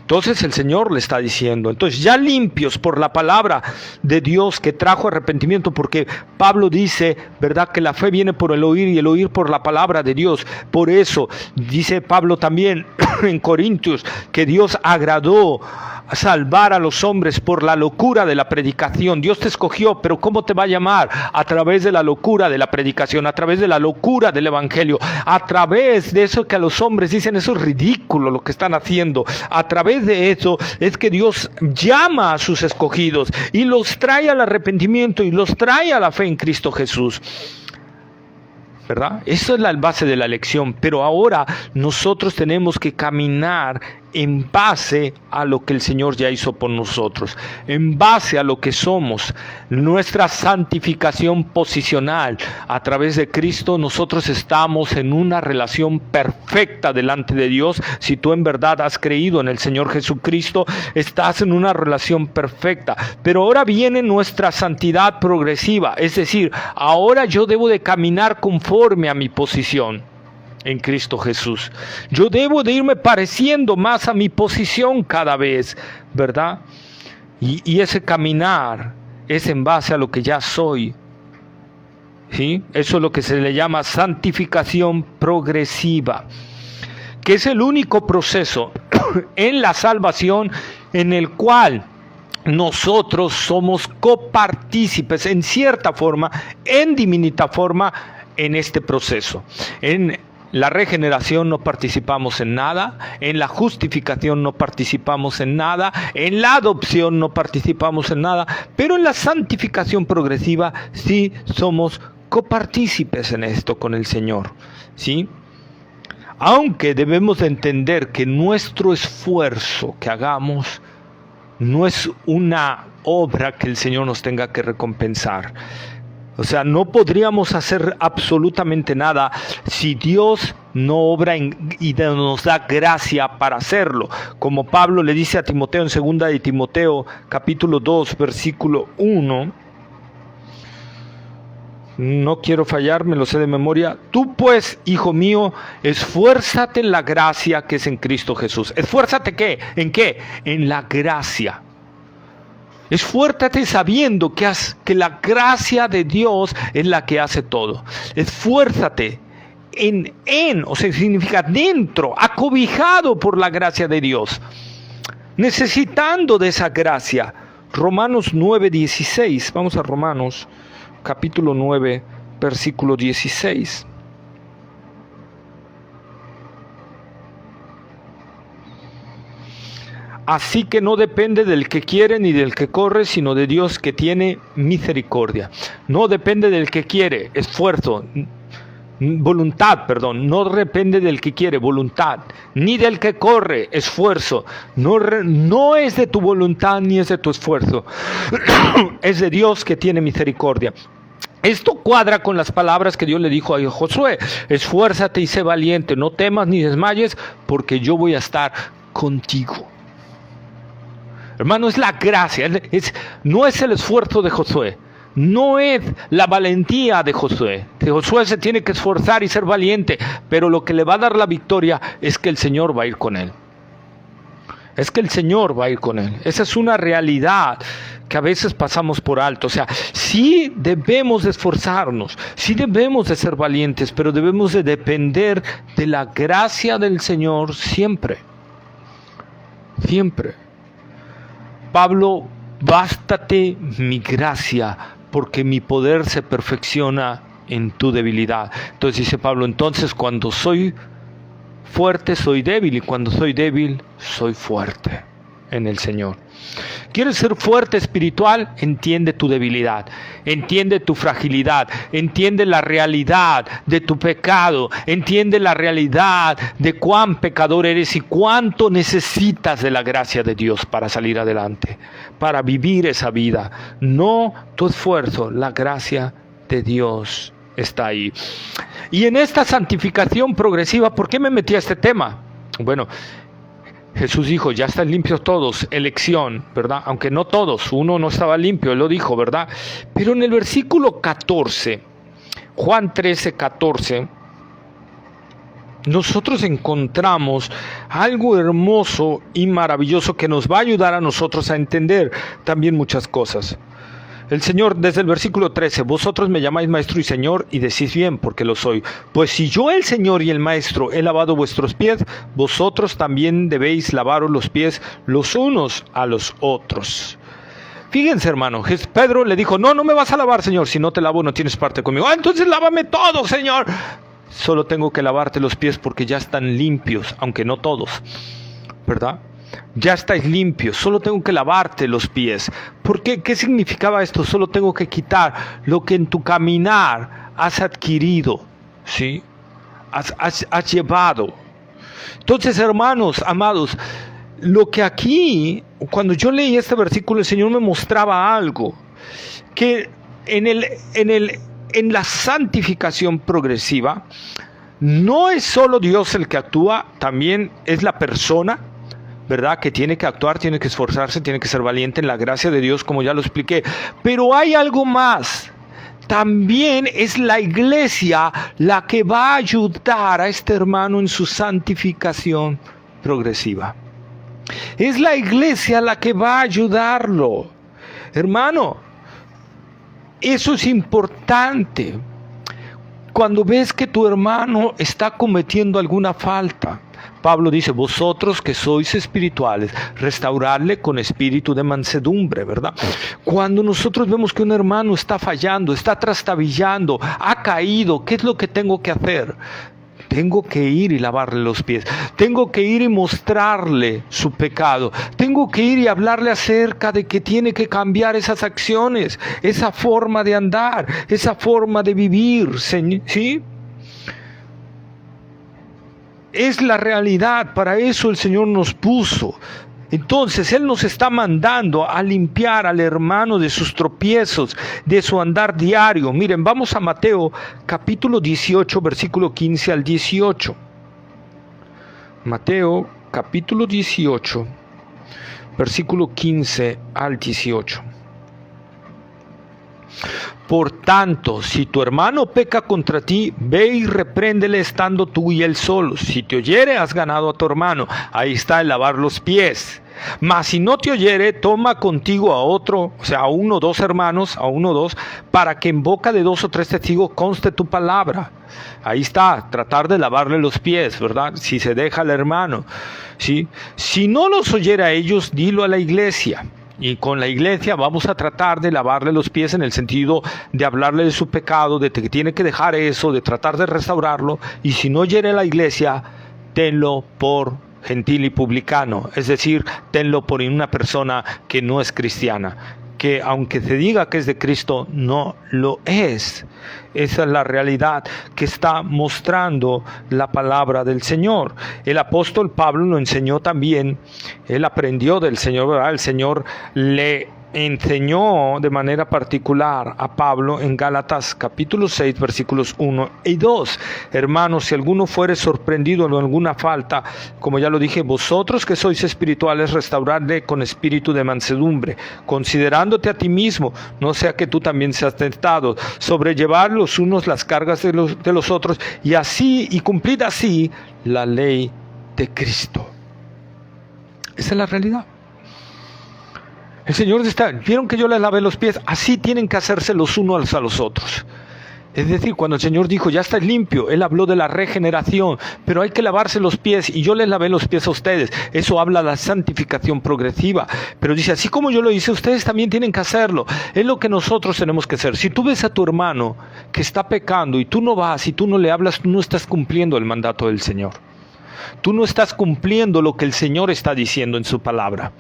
Entonces el Señor le está diciendo, entonces ya limpios por la palabra de Dios que trajo arrepentimiento, porque Pablo dice, ¿verdad?, que la fe viene por el oír y el oír por la palabra de Dios. Por eso dice Pablo también en Corintios que Dios agradó salvar a los hombres por la locura de la predicación. Dios te escogió, pero ¿cómo te va a llamar? A través de la locura de la predicación, a través de la locura del evangelio, a través de eso que a los hombres dicen, eso es ridículo lo que están haciendo. A través de eso es que Dios llama a sus escogidos y los trae al arrepentimiento y los trae a la fe en Cristo Jesús, ¿verdad? Esa es la base de la elección. Pero ahora nosotros tenemos que caminar en base a lo que el Señor ya hizo por nosotros, en base a lo que somos, nuestra santificación posicional. A través de Cristo nosotros estamos en una relación perfecta delante de Dios. Si tú en verdad has creído en el Señor Jesucristo, estás en una relación perfecta. Pero ahora viene nuestra santidad progresiva, es decir, ahora yo debo de caminar conforme a mi posición en Cristo Jesús. Yo debo de irme pareciendo más a mi posición cada vez, ¿verdad? Y ese caminar es en base a lo que ya soy, ¿sí? Eso es lo que se le llama santificación progresiva, que es el único proceso en la salvación en el cual nosotros somos copartícipes en cierta forma, en diminuta forma, en este proceso. En la regeneración no participamos en nada, en la justificación no participamos en nada, en la adopción no participamos en nada, pero en la santificación progresiva sí somos copartícipes en esto con el Señor, ¿sí? Aunque debemos de entender que nuestro esfuerzo que hagamos no es una obra que el Señor nos tenga que recompensar. O sea, no podríamos hacer absolutamente nada si Dios no obra y nos da gracia para hacerlo. Como Pablo le dice a Timoteo en 2 de Timoteo, capítulo 2, versículo 1. No quiero fallar, me lo sé de memoria. Tú pues, hijo mío, esfuérzate en la gracia que es en Cristo Jesús. ¿Esfuérzate qué? ¿En qué? En la gracia. Esfuérzate sabiendo que la gracia de Dios es la que hace todo. Esfuérzate o sea, significa dentro, acobijado por la gracia de Dios, necesitando de esa gracia. Romanos 9:16. Vamos a Romanos capítulo 9, versículo 16. Así que no depende del que quiere ni del que corre, sino de Dios que tiene misericordia. No depende del que quiere, esfuerzo, voluntad, perdón. No depende del que quiere, voluntad, ni del que corre, esfuerzo. No es de tu voluntad ni es de tu esfuerzo. Es de Dios que tiene misericordia. Esto cuadra con las palabras que Dios le dijo a Josué: esfuérzate y sé valiente, no temas ni desmayes, porque yo voy a estar contigo. Hermano, es la gracia, no es el esfuerzo de Josué, no es la valentía de Josué. Que Josué se tiene que esforzar y ser valiente, pero lo que le va a dar la victoria es que el Señor va a ir con él. Es que el Señor va a ir con él. Esa es una realidad que a veces pasamos por alto. O sea, sí debemos de esforzarnos, sí debemos de ser valientes, pero debemos de depender de la gracia del Señor siempre. Siempre. Pablo, bástate mi gracia, porque mi poder se perfecciona en tu debilidad. Entonces dice Pablo, entonces cuando soy fuerte soy débil, y cuando soy débil soy fuerte en el Señor. ¿Quieres ser fuerte espiritual? Entiende tu debilidad, entiende tu fragilidad, entiende la realidad de tu pecado, entiende la realidad de cuán pecador eres y cuánto necesitas de la gracia de Dios para salir adelante, para vivir esa vida. No tu esfuerzo, la gracia de Dios está ahí. Y en esta santificación progresiva, ¿por qué me metí a este tema? Bueno, Jesús dijo, ya están limpios todos, elección, ¿verdad? Aunque no todos, uno no estaba limpio, él lo dijo, ¿verdad? Pero en el versículo 14, Juan 13, 14, nosotros encontramos algo hermoso y maravilloso que nos va a ayudar a nosotros a entender también muchas cosas. El Señor, desde el versículo 13, vosotros me llamáis maestro y Señor, y decís bien, porque lo soy. Pues si yo, el Señor y el Maestro, he lavado vuestros pies, vosotros también debéis lavaros los pies los unos a los otros. Fíjense, hermano, Pedro le dijo, no me vas a lavar, Señor, si no te lavo no tienes parte conmigo. Entonces lávame todo, Señor. Solo tengo que lavarte los pies porque ya están limpios, aunque no todos, ¿verdad? Ya estáis limpios, solo tengo que lavarte los pies. ¿Por qué? ¿Qué significaba esto? Solo tengo que quitar lo que en tu caminar has adquirido, ¿sí? Has llevado. Entonces, hermanos, amados, lo que aquí, cuando yo leí este versículo, el Señor me mostraba algo, que en la santificación progresiva, no es solo Dios el que actúa, también es la persona, ¿verdad? Que tiene que actuar, tiene que esforzarse, tiene que ser valiente en la gracia de Dios, como ya lo expliqué. Pero hay algo más. También es la iglesia la que va a ayudar a este hermano en su santificación progresiva. Es la iglesia la que va a ayudarlo. Hermano, eso es importante. Cuando ves que tu hermano está cometiendo alguna falta, Pablo dice, vosotros que sois espirituales, restaurarle con espíritu de mansedumbre, ¿verdad? Cuando nosotros vemos que un hermano está fallando, está trastabillando, ha caído, ¿qué es lo que tengo que hacer? Tengo que ir y lavarle los pies. Tengo que ir y mostrarle su pecado. Tengo que ir y hablarle acerca de que tiene que cambiar esas acciones, esa forma de andar, esa forma de vivir, ¿sí? Es la realidad, para eso el Señor nos puso. Entonces Él nos está mandando a limpiar al hermano de sus tropiezos, de su andar diario. Miren, vamos a Mateo capítulo 18, versículo 15 al 18. Mateo capítulo 18, versículo 15 al 18. Por tanto, si tu hermano peca contra ti, ve y repréndele estando tú y él solos. Si te oyere, has ganado a tu hermano. Ahí está el lavar los pies. Mas si no te oyere, toma contigo a otro, o sea, a uno o dos hermanos, para que en boca de 2 o 3 testigos conste tu palabra. Ahí está, tratar de lavarle los pies, ¿verdad? Si se deja al hermano, ¿sí? Si no los oyere a ellos, dilo a la iglesia. Y con la iglesia vamos a tratar de lavarle los pies en el sentido de hablarle de su pecado, de que tiene que dejar eso, de tratar de restaurarlo. Y si no oyere a la iglesia, tenlo por gentil y publicano, es decir, tenlo por una persona que no es cristiana, que aunque se diga que es de Cristo, no lo es. Esa es la realidad que está mostrando la palabra del Señor. El apóstol Pablo lo enseñó también, él aprendió del Señor, ¿verdad? El Señor le enseñó de manera particular a Pablo en Gálatas capítulo 6 versículos 1 y 2. Hermanos, si alguno fuere sorprendido en alguna falta, como ya lo dije, vosotros que sois espirituales, restauradle con espíritu de mansedumbre, considerándote a ti mismo, no sea que tú también seas tentado, sobrellevar los unos las cargas de los otros, y así, y cumplid así la ley de Cristo. Esa es la realidad. El Señor está, vieron que yo les lavé los pies, así tienen que hacerse los unos a los otros. Es decir, cuando el Señor dijo, ya estáis limpio, Él habló de la regeneración, pero hay que lavarse los pies, y yo les lavé los pies a ustedes. Eso habla de la santificación progresiva. Pero dice, así como yo lo hice, ustedes también tienen que hacerlo. Es lo que nosotros tenemos que hacer. Si tú ves a tu hermano que está pecando, y tú no vas, y tú no le hablas, tú no estás cumpliendo el mandato del Señor. Tú no estás cumpliendo lo que el Señor está diciendo en su palabra.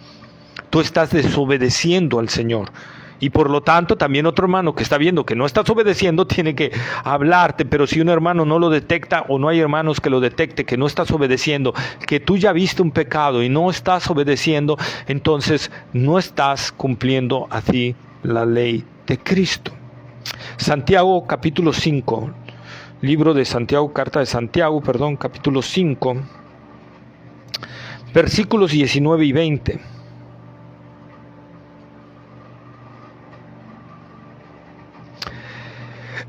Tú estás desobedeciendo al Señor. Y por lo tanto, también otro hermano que está viendo que no estás obedeciendo tiene que hablarte. Pero si un hermano no lo detecta, o no hay hermanos que lo detecte, que no estás obedeciendo, que tú ya viste un pecado y no estás obedeciendo, entonces no estás cumpliendo así la ley de Cristo. Santiago capítulo 5, libro de Santiago, carta de Santiago, capítulo 5, versículos 19 y 20.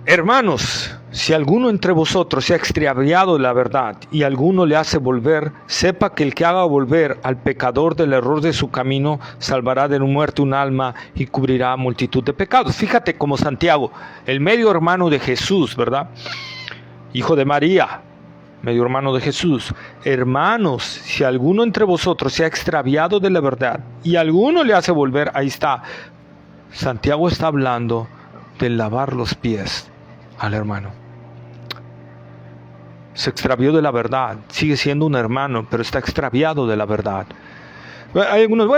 Hermanos, si alguno entre vosotros se ha extraviado de la verdad y alguno le hace volver, sepa que el que haga volver al pecador del error de su camino, salvará de muerte un alma y cubrirá multitud de pecados. Fíjate como Santiago, el medio hermano de Jesús, ¿verdad? Hijo de María, medio hermano de Jesús. Hermanos, si alguno entre vosotros se ha extraviado de la verdad y alguno le hace volver, ahí está. Santiago está hablando de lavar los pies al hermano. Se extravió de la verdad, sigue siendo un hermano, pero está extraviado de la verdad. Hay algunos,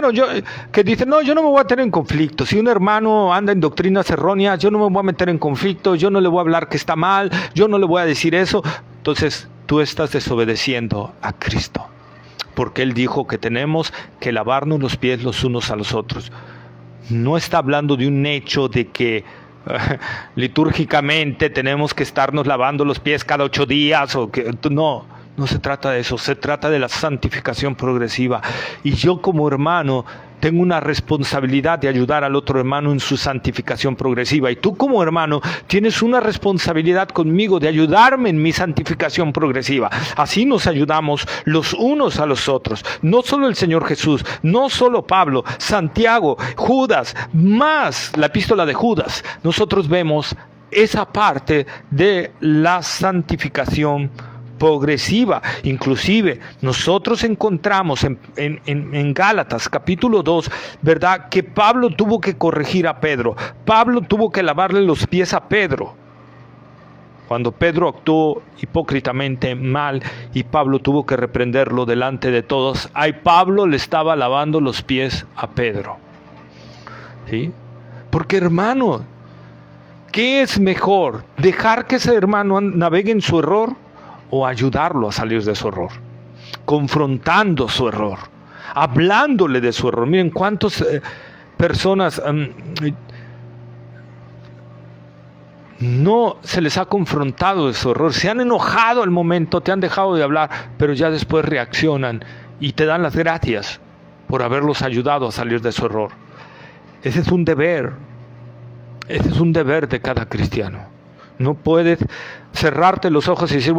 que dicen, no, yo no me voy a meter en conflicto. Si un hermano anda en doctrinas erróneas, yo no me voy a meter en conflicto, yo no le voy a hablar que está mal, yo no le voy a decir eso. Entonces, tú estás desobedeciendo a Cristo, porque Él dijo que tenemos que lavarnos los pies los unos a los otros. No está hablando de un hecho de que litúrgicamente tenemos que estarnos lavando los pies cada 8 días o que no se trata de eso, se trata de la santificación progresiva. Y yo como hermano tengo una responsabilidad de ayudar al otro hermano en su santificación progresiva, y tú como hermano tienes una responsabilidad conmigo de ayudarme en mi santificación progresiva. Así nos ayudamos los unos a los otros. No solo el Señor Jesús, no solo Pablo, Santiago, Judas, más la epístola de Judas. Nosotros vemos esa parte de la santificación progresiva. Inclusive nosotros encontramos en Gálatas capítulo 2, ¿verdad?, que Pablo tuvo que corregir a Pedro. Pablo tuvo que lavarle los pies a Pedro cuando Pedro actuó hipócritamente mal, y Pablo tuvo que reprenderlo delante de todos. Ay, Pablo le estaba lavando los pies a Pedro, ¿sí? Porque, hermano, ¿qué es mejor? ¿Dejar que ese hermano navegue en su error, o ayudarlo a salir de su error? Confrontando su error, hablándole de su error. Miren cuántas personas no se les ha confrontado de su error, se han enojado al momento, te han dejado de hablar, pero ya después reaccionan y te dan las gracias por haberlos ayudado a salir de su error. Ese es un deber de cada cristiano. No puedes cerrarte los ojos y decir,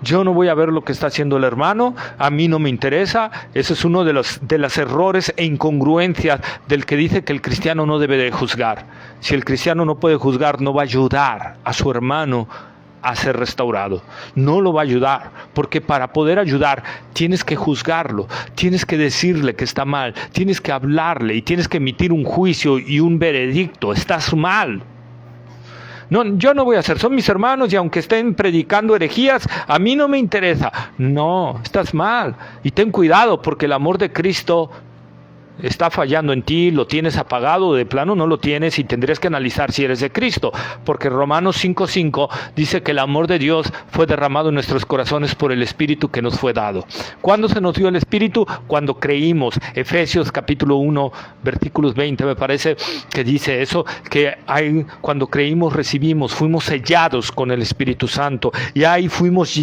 yo no voy a ver lo que está haciendo el hermano, a mí no me interesa. Ese es uno de los errores e incongruencias del que dice que el cristiano no debe de juzgar. Si el cristiano no puede juzgar, no va a ayudar a su hermano a ser restaurado. No lo va a ayudar, porque para poder ayudar tienes que juzgarlo, tienes que decirle que está mal, tienes que hablarle y tienes que emitir un juicio y un veredicto. Estás mal. No, yo no voy a hacer, son mis hermanos y aunque estén predicando herejías, a mí no me interesa. No, estás mal. Y ten cuidado porque el amor de Cristo está fallando en ti, lo tienes apagado, de plano no lo tienes y tendrías que analizar si eres de Cristo, porque Romanos 5:5 dice que el amor de Dios fue derramado en nuestros corazones por el Espíritu que nos fue dado. ¿Cuándo se nos dio el Espíritu? Cuando creímos. Efesios capítulo 1, versículos 20 me parece que dice eso, que ahí cuando creímos recibimos, fuimos sellados con el Espíritu Santo y ahí fuimos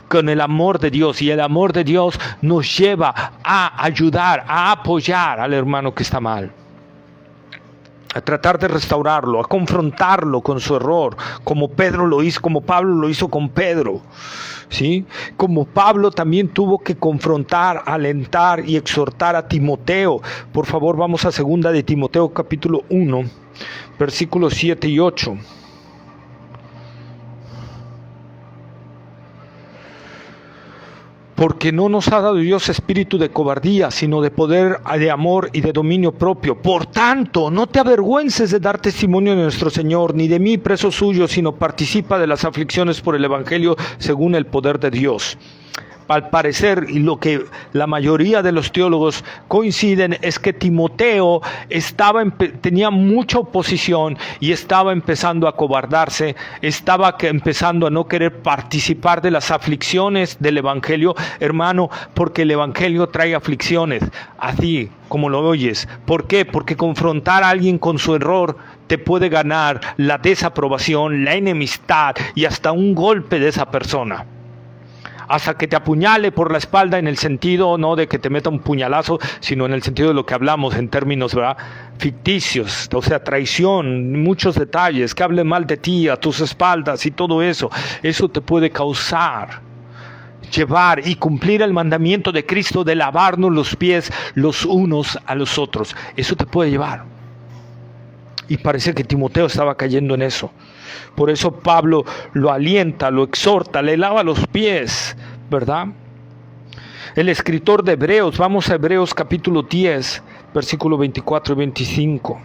con el amor de Dios y el amor de Dios nos lleva a ayudar, a apoyar al hermano que está mal, a tratar de restaurarlo, a confrontarlo con su error, como Pedro lo hizo, como Pablo lo hizo con Pedro, ¿sí? Como Pablo también tuvo que confrontar, alentar y exhortar a Timoteo. Por favor, vamos a 2 de Timoteo capítulo 1, versículos 7 y 8. Porque no nos ha dado Dios espíritu de cobardía, sino de poder, de amor y de dominio propio. Por tanto, no te avergüences de dar testimonio de nuestro Señor, ni de mí preso suyo, sino participa de las aflicciones por el Evangelio según el poder de Dios. Al parecer, y lo que la mayoría de los teólogos coinciden, es que Timoteo tenía mucha oposición y estaba empezando a acobardarse, estaba empezando a no querer participar de las aflicciones del Evangelio, hermano, porque el Evangelio trae aflicciones, así como lo oyes. ¿Por qué? Porque confrontar a alguien con su error te puede ganar la desaprobación, la enemistad y hasta un golpe de esa persona. Hasta que te apuñale por la espalda, en el sentido no de que te meta un puñalazo, sino en el sentido de lo que hablamos en términos, ¿verdad?, ficticios, o sea, traición, muchos detalles, que hable mal de ti a tus espaldas y todo eso. Eso te puede causar llevar y cumplir el mandamiento de Cristo de lavarnos los pies los unos a los otros. Eso te puede llevar. Y parece que Timoteo estaba cayendo en eso. Por eso Pablo lo alienta, lo exhorta, le lava los pies, ¿verdad? El escritor de Hebreos, vamos a Hebreos capítulo 10, versículo 24 y 25.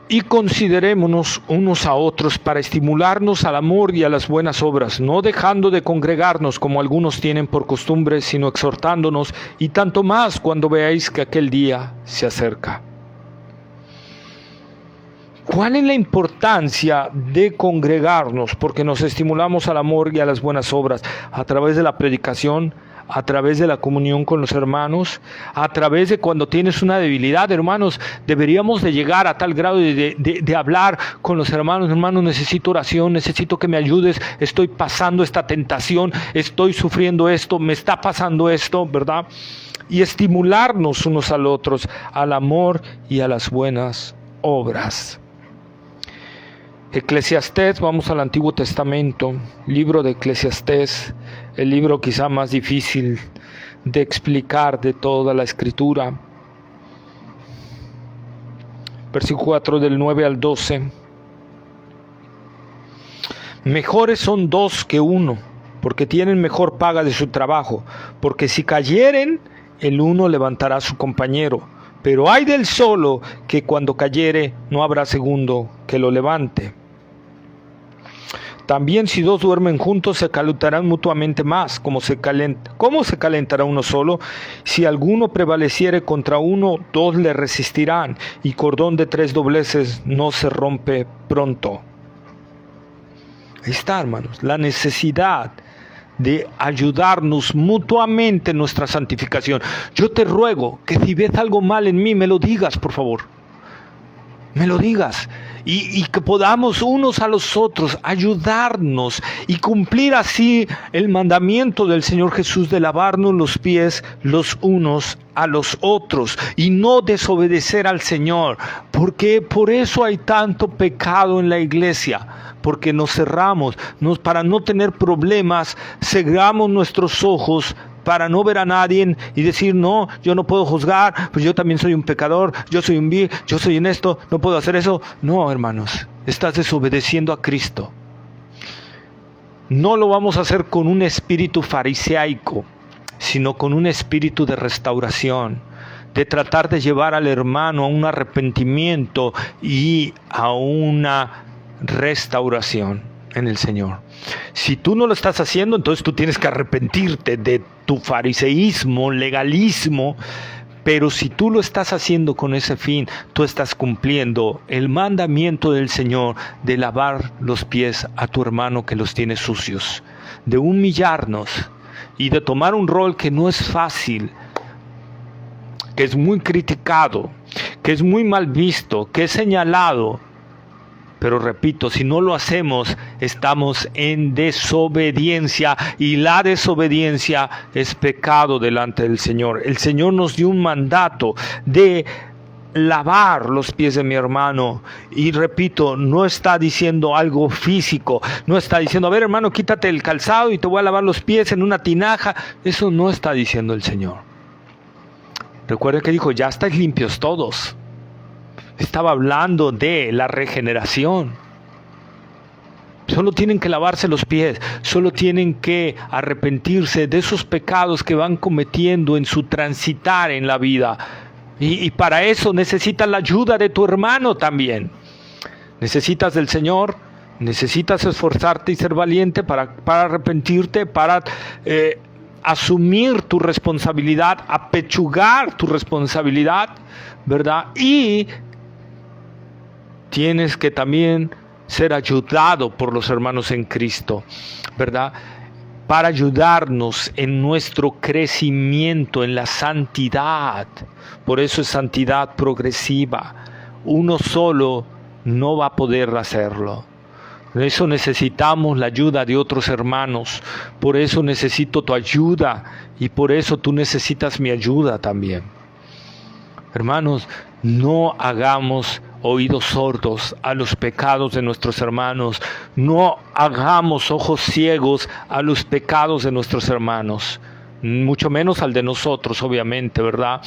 Y considerémonos unos a otros para estimularnos al amor y a las buenas obras, no dejando de congregarnos como algunos tienen por costumbre, sino exhortándonos, y tanto más cuando veáis que aquel día se acerca. ¿Cuál es la importancia de congregarnos? Porque nos estimulamos al amor y a las buenas obras a través de la predicación, a través de la comunión con los hermanos, a través de cuando tienes una debilidad, hermanos, deberíamos de llegar a tal grado de hablar con los hermanos. Hermanos, necesito oración, necesito que me ayudes, estoy pasando esta tentación, estoy sufriendo esto, me está pasando esto, ¿verdad? Y estimularnos unos al otros, al amor y a las buenas obras. Eclesiastés, vamos al Antiguo Testamento, libro de Eclesiastés, el libro quizá más difícil de explicar de toda la Escritura. Versículo 4 del 9 al 12. Mejores son dos que uno, porque tienen mejor paga de su trabajo, porque si cayeren, el uno levantará a su compañero. Pero ay del solo, que cuando cayere, no habrá segundo que lo levante. También si dos duermen juntos se calentarán mutuamente más. ¿Cómo se calentará uno solo? Si alguno prevaleciere contra uno, dos le resistirán, y cordón de 3 dobleces no se rompe pronto. Ahí está, hermanos, la necesidad de ayudarnos mutuamente en nuestra santificación. Yo te ruego que si ves algo mal en mí, me lo digas, por favor. Me lo digas. Y que podamos unos a los otros ayudarnos y cumplir así el mandamiento del Señor Jesús de lavarnos los pies los unos a los otros y no desobedecer al Señor, porque por eso hay tanto pecado en la iglesia, porque nos cerramos, para no tener problemas, cegamos nuestros ojos para no ver a nadie y decir, no, yo no puedo juzgar, pues yo también soy un pecador, yo soy un vil, yo soy en esto, no puedo hacer eso. No, hermanos, estás desobedeciendo a Cristo. no lo vamos a hacer con un espíritu fariseico, sino con un espíritu de restauración, de tratar de llevar al hermano a un arrepentimiento y a una restauración en el Señor. Si tú no lo estás haciendo, entonces tú tienes que arrepentirte de tu fariseísmo, legalismo. Pero si tú lo estás haciendo con ese fin, tú estás cumpliendo el mandamiento del Señor de lavar los pies a tu hermano que los tiene sucios, de humillarnos y de tomar un rol que no es fácil, que es muy criticado, que es muy mal visto, que es señalado. Pero repito, si no lo hacemos, estamos en desobediencia, y la desobediencia es pecado delante del Señor. El Señor nos dio un mandato de lavar los pies de mi hermano, y repito, no está diciendo algo físico, no está diciendo, a ver hermano, quítate el calzado y te voy a lavar los pies en una tinaja. Eso no está diciendo el Señor. Recuerda que dijo, ya estáis limpios todos. Estaba hablando de la regeneración. Solo tienen que lavarse los pies, solo tienen que arrepentirse de esos pecados que van cometiendo en su transitar en la vida. Y para eso necesitas la ayuda de tu hermano también. Necesitas del Señor, necesitas esforzarte y ser valiente para arrepentirte, para asumir tu responsabilidad, apechugar tu responsabilidad, ¿verdad? Y tienes que también ser ayudado por los hermanos en Cristo, ¿verdad? Para ayudarnos en nuestro crecimiento en la santidad. Por eso es santidad progresiva. Uno solo no va a poder hacerlo. Por eso necesitamos la ayuda de otros hermanos. Por eso necesito tu ayuda, y por eso tú necesitas mi ayuda también. Hermanos, no hagamos oídos sordos a los pecados de nuestros hermanos. No hagamos ojos ciegos a los pecados de nuestros hermanos. Mucho menos al de nosotros, obviamente, ¿verdad?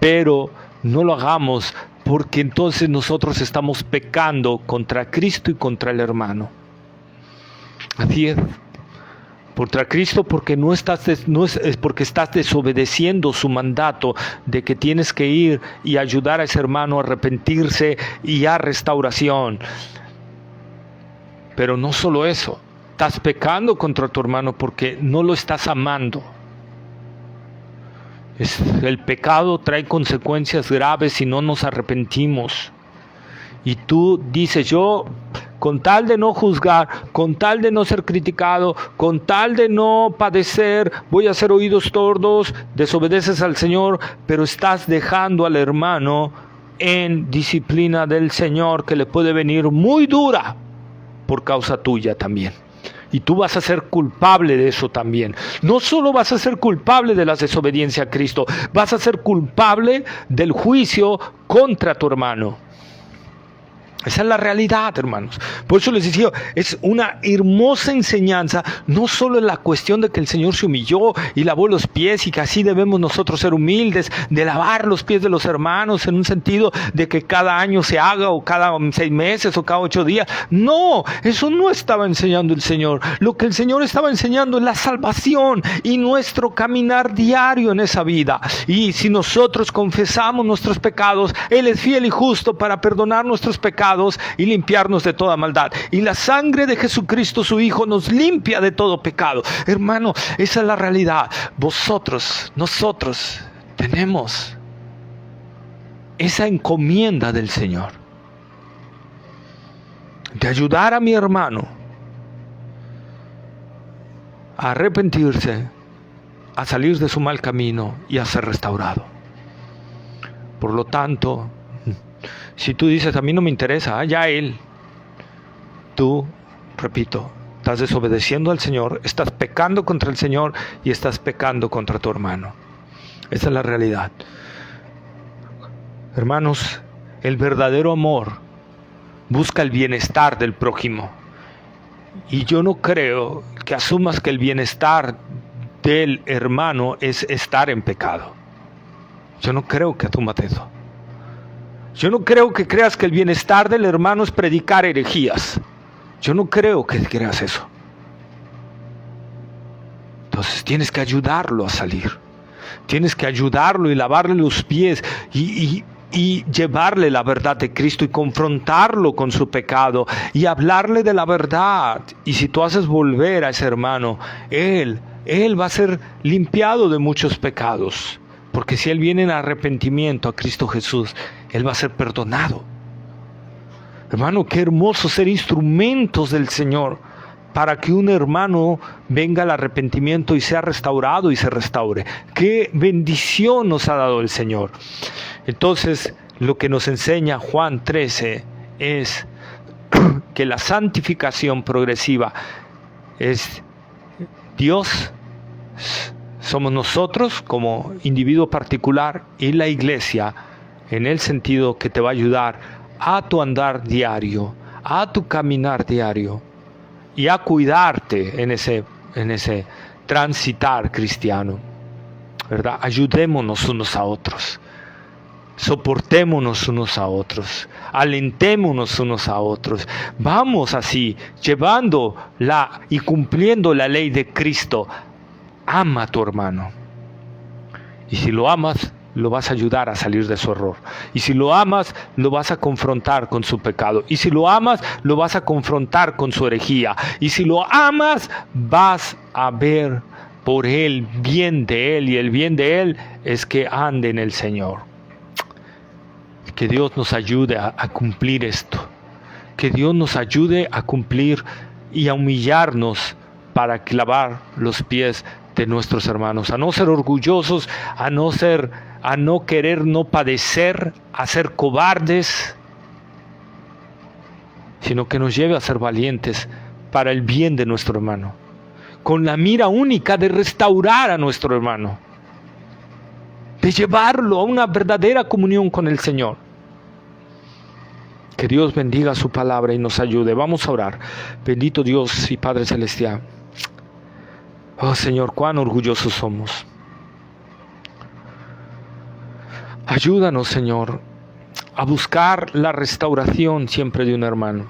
Pero no lo hagamos, porque entonces nosotros estamos pecando contra Cristo y contra el hermano. Así es. Contra Cristo, porque porque estás desobedeciendo su mandato de que tienes que ir y ayudar a ese hermano a arrepentirse y a restauración. Pero no solo eso, estás pecando contra tu hermano porque no lo estás amando. El pecado trae consecuencias graves si no nos arrepentimos. Y tú dices, yo, con tal de no juzgar, con tal de no ser criticado, con tal de no padecer, voy a hacer oídos sordos, desobedeces al Señor, pero estás dejando al hermano en disciplina del Señor, que le puede venir muy dura por causa tuya también. Y tú vas a ser culpable de eso también. No solo vas a ser culpable de la desobediencia a Cristo, vas a ser culpable del juicio contra tu hermano. Esa es la realidad, hermanos. Por eso les decía, es una hermosa enseñanza, no solo en la cuestión de que el Señor se humilló y lavó los pies, y que así debemos nosotros ser humildes, de lavar los pies de los hermanos, en un sentido de que cada año se haga, o cada 6 meses, o cada 8 días. No, eso no estaba enseñando el Señor. Lo que el Señor estaba enseñando es la salvación y nuestro caminar diario en esa vida. Y si nosotros confesamos nuestros pecados, Él es fiel y justo para perdonar nuestros pecados y limpiarnos de toda maldad. Y la sangre de Jesucristo, su Hijo, nos limpia de todo pecado. Hermano, esa es la realidad. Nosotros tenemos esa encomienda del Señor de ayudar a mi hermano a arrepentirse, a salir de su mal camino y a ser restaurado. Por lo tanto, si tú dices, a mí no me interesa, ya él, tú, repito, estás desobedeciendo al Señor, estás pecando contra el Señor y estás pecando contra tu hermano. Esa es la realidad. Hermanos, el verdadero amor busca el bienestar del prójimo. Y yo no creo que asumas que el bienestar del hermano es estar en pecado. Yo no creo que asumas eso. Yo no creo que creas que el bienestar del hermano es predicar herejías. Yo no creo que creas eso. tienes que ayudarlo a salir. Tienes que ayudarlo y lavarle los pies y llevarle la verdad de Cristo y confrontarlo con su pecado y hablarle de la verdad. Y si tú haces volver a ese hermano, él va a ser limpiado de muchos pecados. Porque si él viene en arrepentimiento a Cristo Jesús, él va a ser perdonado. Hermano, qué hermoso ser instrumentos del Señor para que un hermano venga al arrepentimiento y sea restaurado y se restaure. Qué bendición nos ha dado el Señor. Entonces, lo que nos enseña Juan 13 es que la santificación progresiva es Dios, somos nosotros como individuo particular y la iglesia, en el sentido que te va a ayudar a tu andar diario, a tu caminar diario y a cuidarte en ese transitar cristiano, ¿verdad? Ayudémonos unos a otros. Soportémonos unos a otros, alentémonos unos a otros. Vamos así, llevando y cumpliendo la ley de Cristo. Ama a tu hermano. Y si lo amas, lo vas a ayudar a salir de su error. Y si lo amas, lo vas a confrontar con su pecado. Y si lo amas, lo vas a confrontar con su herejía. Y si lo amas, vas a ver por el bien de él. Y el bien de él es que ande en el Señor. Que Dios nos ayude a cumplir esto. Que Dios nos ayude a cumplir y a humillarnos para clavar los pies de nuestros hermanos. A no ser orgullosos, a no querer no padecer, a ser cobardes, sino que nos lleve a ser valientes para el bien de nuestro hermano. Con la mira única de restaurar a nuestro hermano. De llevarlo a una verdadera comunión con el Señor. Que Dios bendiga su palabra y nos ayude. Vamos a orar. Bendito Dios y Padre Celestial. Oh Señor, cuán orgullosos somos. Ayúdanos, Señor, a buscar la restauración siempre de un hermano.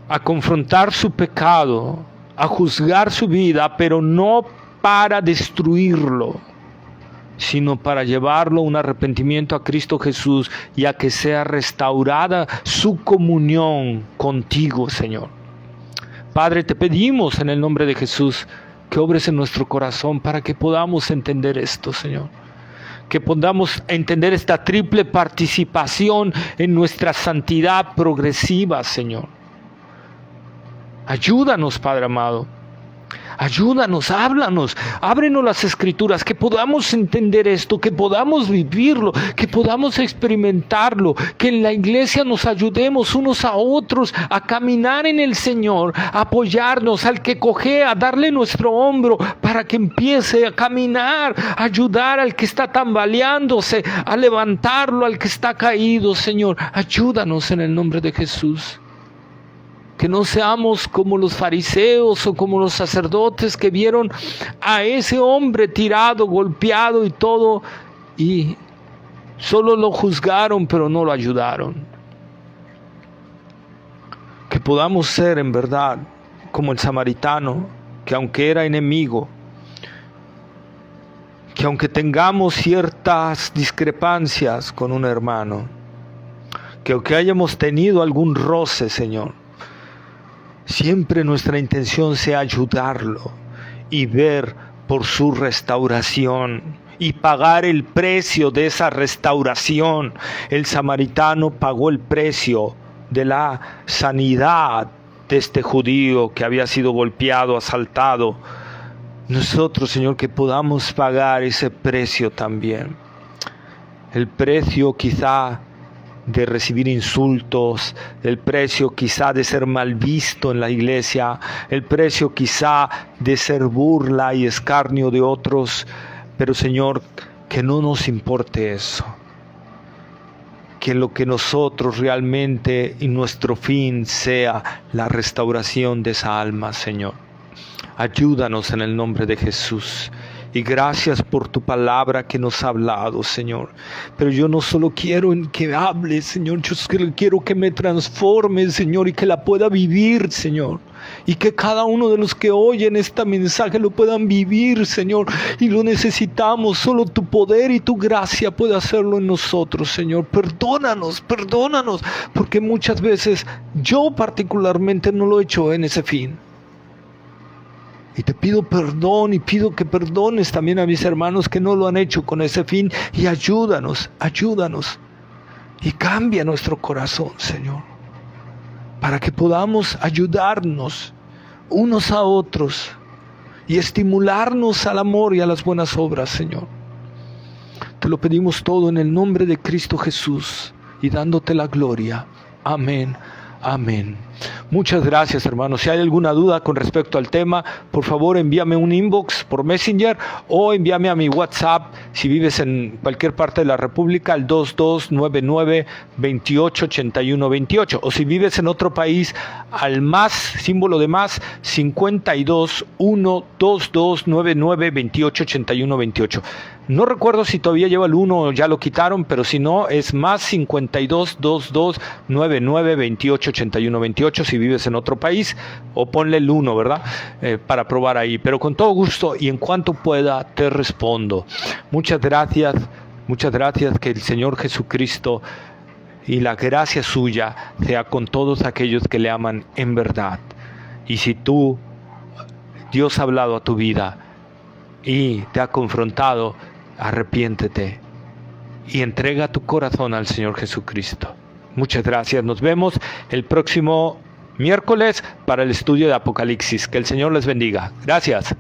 A confrontar su pecado, a juzgar su vida, pero no para destruirlo, sino para llevarlo a un arrepentimiento a Cristo Jesús y a que sea restaurada su comunión contigo, Señor. Padre, te pedimos en el nombre de Jesús que obres en nuestro corazón para que podamos entender esto, Señor. Que podamos entender esta triple participación en nuestra santidad progresiva, Señor. Ayúdanos, Padre amado. Ayúdanos, háblanos, ábrenos las Escrituras, que podamos entender esto, que podamos vivirlo, que podamos experimentarlo, que en la iglesia nos ayudemos unos a otros a caminar en el Señor, a apoyarnos al que cojea, a darle nuestro hombro para que empiece a caminar, a ayudar al que está tambaleándose, a levantarlo al que está caído, Señor. Ayúdanos en el nombre de Jesús. Que no seamos como los fariseos o como los sacerdotes que vieron a ese hombre tirado, golpeado y todo, y solo lo juzgaron pero no lo ayudaron. Que podamos ser en verdad como el samaritano, que aunque era enemigo, que aunque tengamos ciertas discrepancias con un hermano, que aunque hayamos tenido algún roce, Señor, siempre nuestra intención sea ayudarlo y ver por su restauración y pagar el precio de esa restauración. El samaritano pagó el precio de la sanidad de este judío que había sido golpeado, asaltado. Nosotros, Señor, que podamos pagar ese precio también. El precio quizá de recibir insultos, el precio quizá de ser mal visto en la iglesia, el precio quizá de ser burla y escarnio de otros, pero Señor, que no nos importe eso, que lo que nosotros realmente y nuestro fin sea la restauración de esa alma, Señor. Ayúdanos en el nombre de Jesús Y gracias por tu palabra que nos ha hablado, Señor. Pero yo no solo quiero que hables, Señor, yo quiero que me transformes, Señor, y que la pueda vivir, Señor. Y que cada uno de los que oyen este mensaje lo puedan vivir, Señor. Y lo necesitamos, solo tu poder y tu gracia puede hacerlo en nosotros, Señor. Perdónanos, porque muchas veces yo particularmente no lo he hecho en ese fin. Y te pido perdón y pido que perdones también a mis hermanos que no lo han hecho con ese fin. Y ayúdanos. Y cambia nuestro corazón, Señor, para que podamos ayudarnos unos a otros y estimularnos al amor y a las buenas obras, Señor. Te lo pedimos todo en el nombre de Cristo Jesús y dándote la gloria. Amén. Amén. Muchas gracias, hermanos. Si hay alguna duda con respecto al tema, por favor envíame un inbox por Messenger o envíame a mi WhatsApp si vives en cualquier parte de la República al 2299-288128, o si vives en otro país al más, símbolo de más, 52-12299-288128. No recuerdo si todavía lleva el 1 o ya lo quitaron, pero si no, es más 52-2299-288128 si vives en otro país, o ponle el 1, ¿verdad? Para probar ahí. Pero con todo gusto y en cuanto pueda te respondo. Muchas gracias, que el Señor Jesucristo y la gracia suya sea con todos aquellos que le aman en verdad. Y si Dios ha hablado a tu vida y te ha confrontado, arrepiéntete y entrega tu corazón al Señor Jesucristo. Muchas gracias. Nos vemos el próximo miércoles para el estudio de Apocalipsis. Que el Señor les bendiga. Gracias.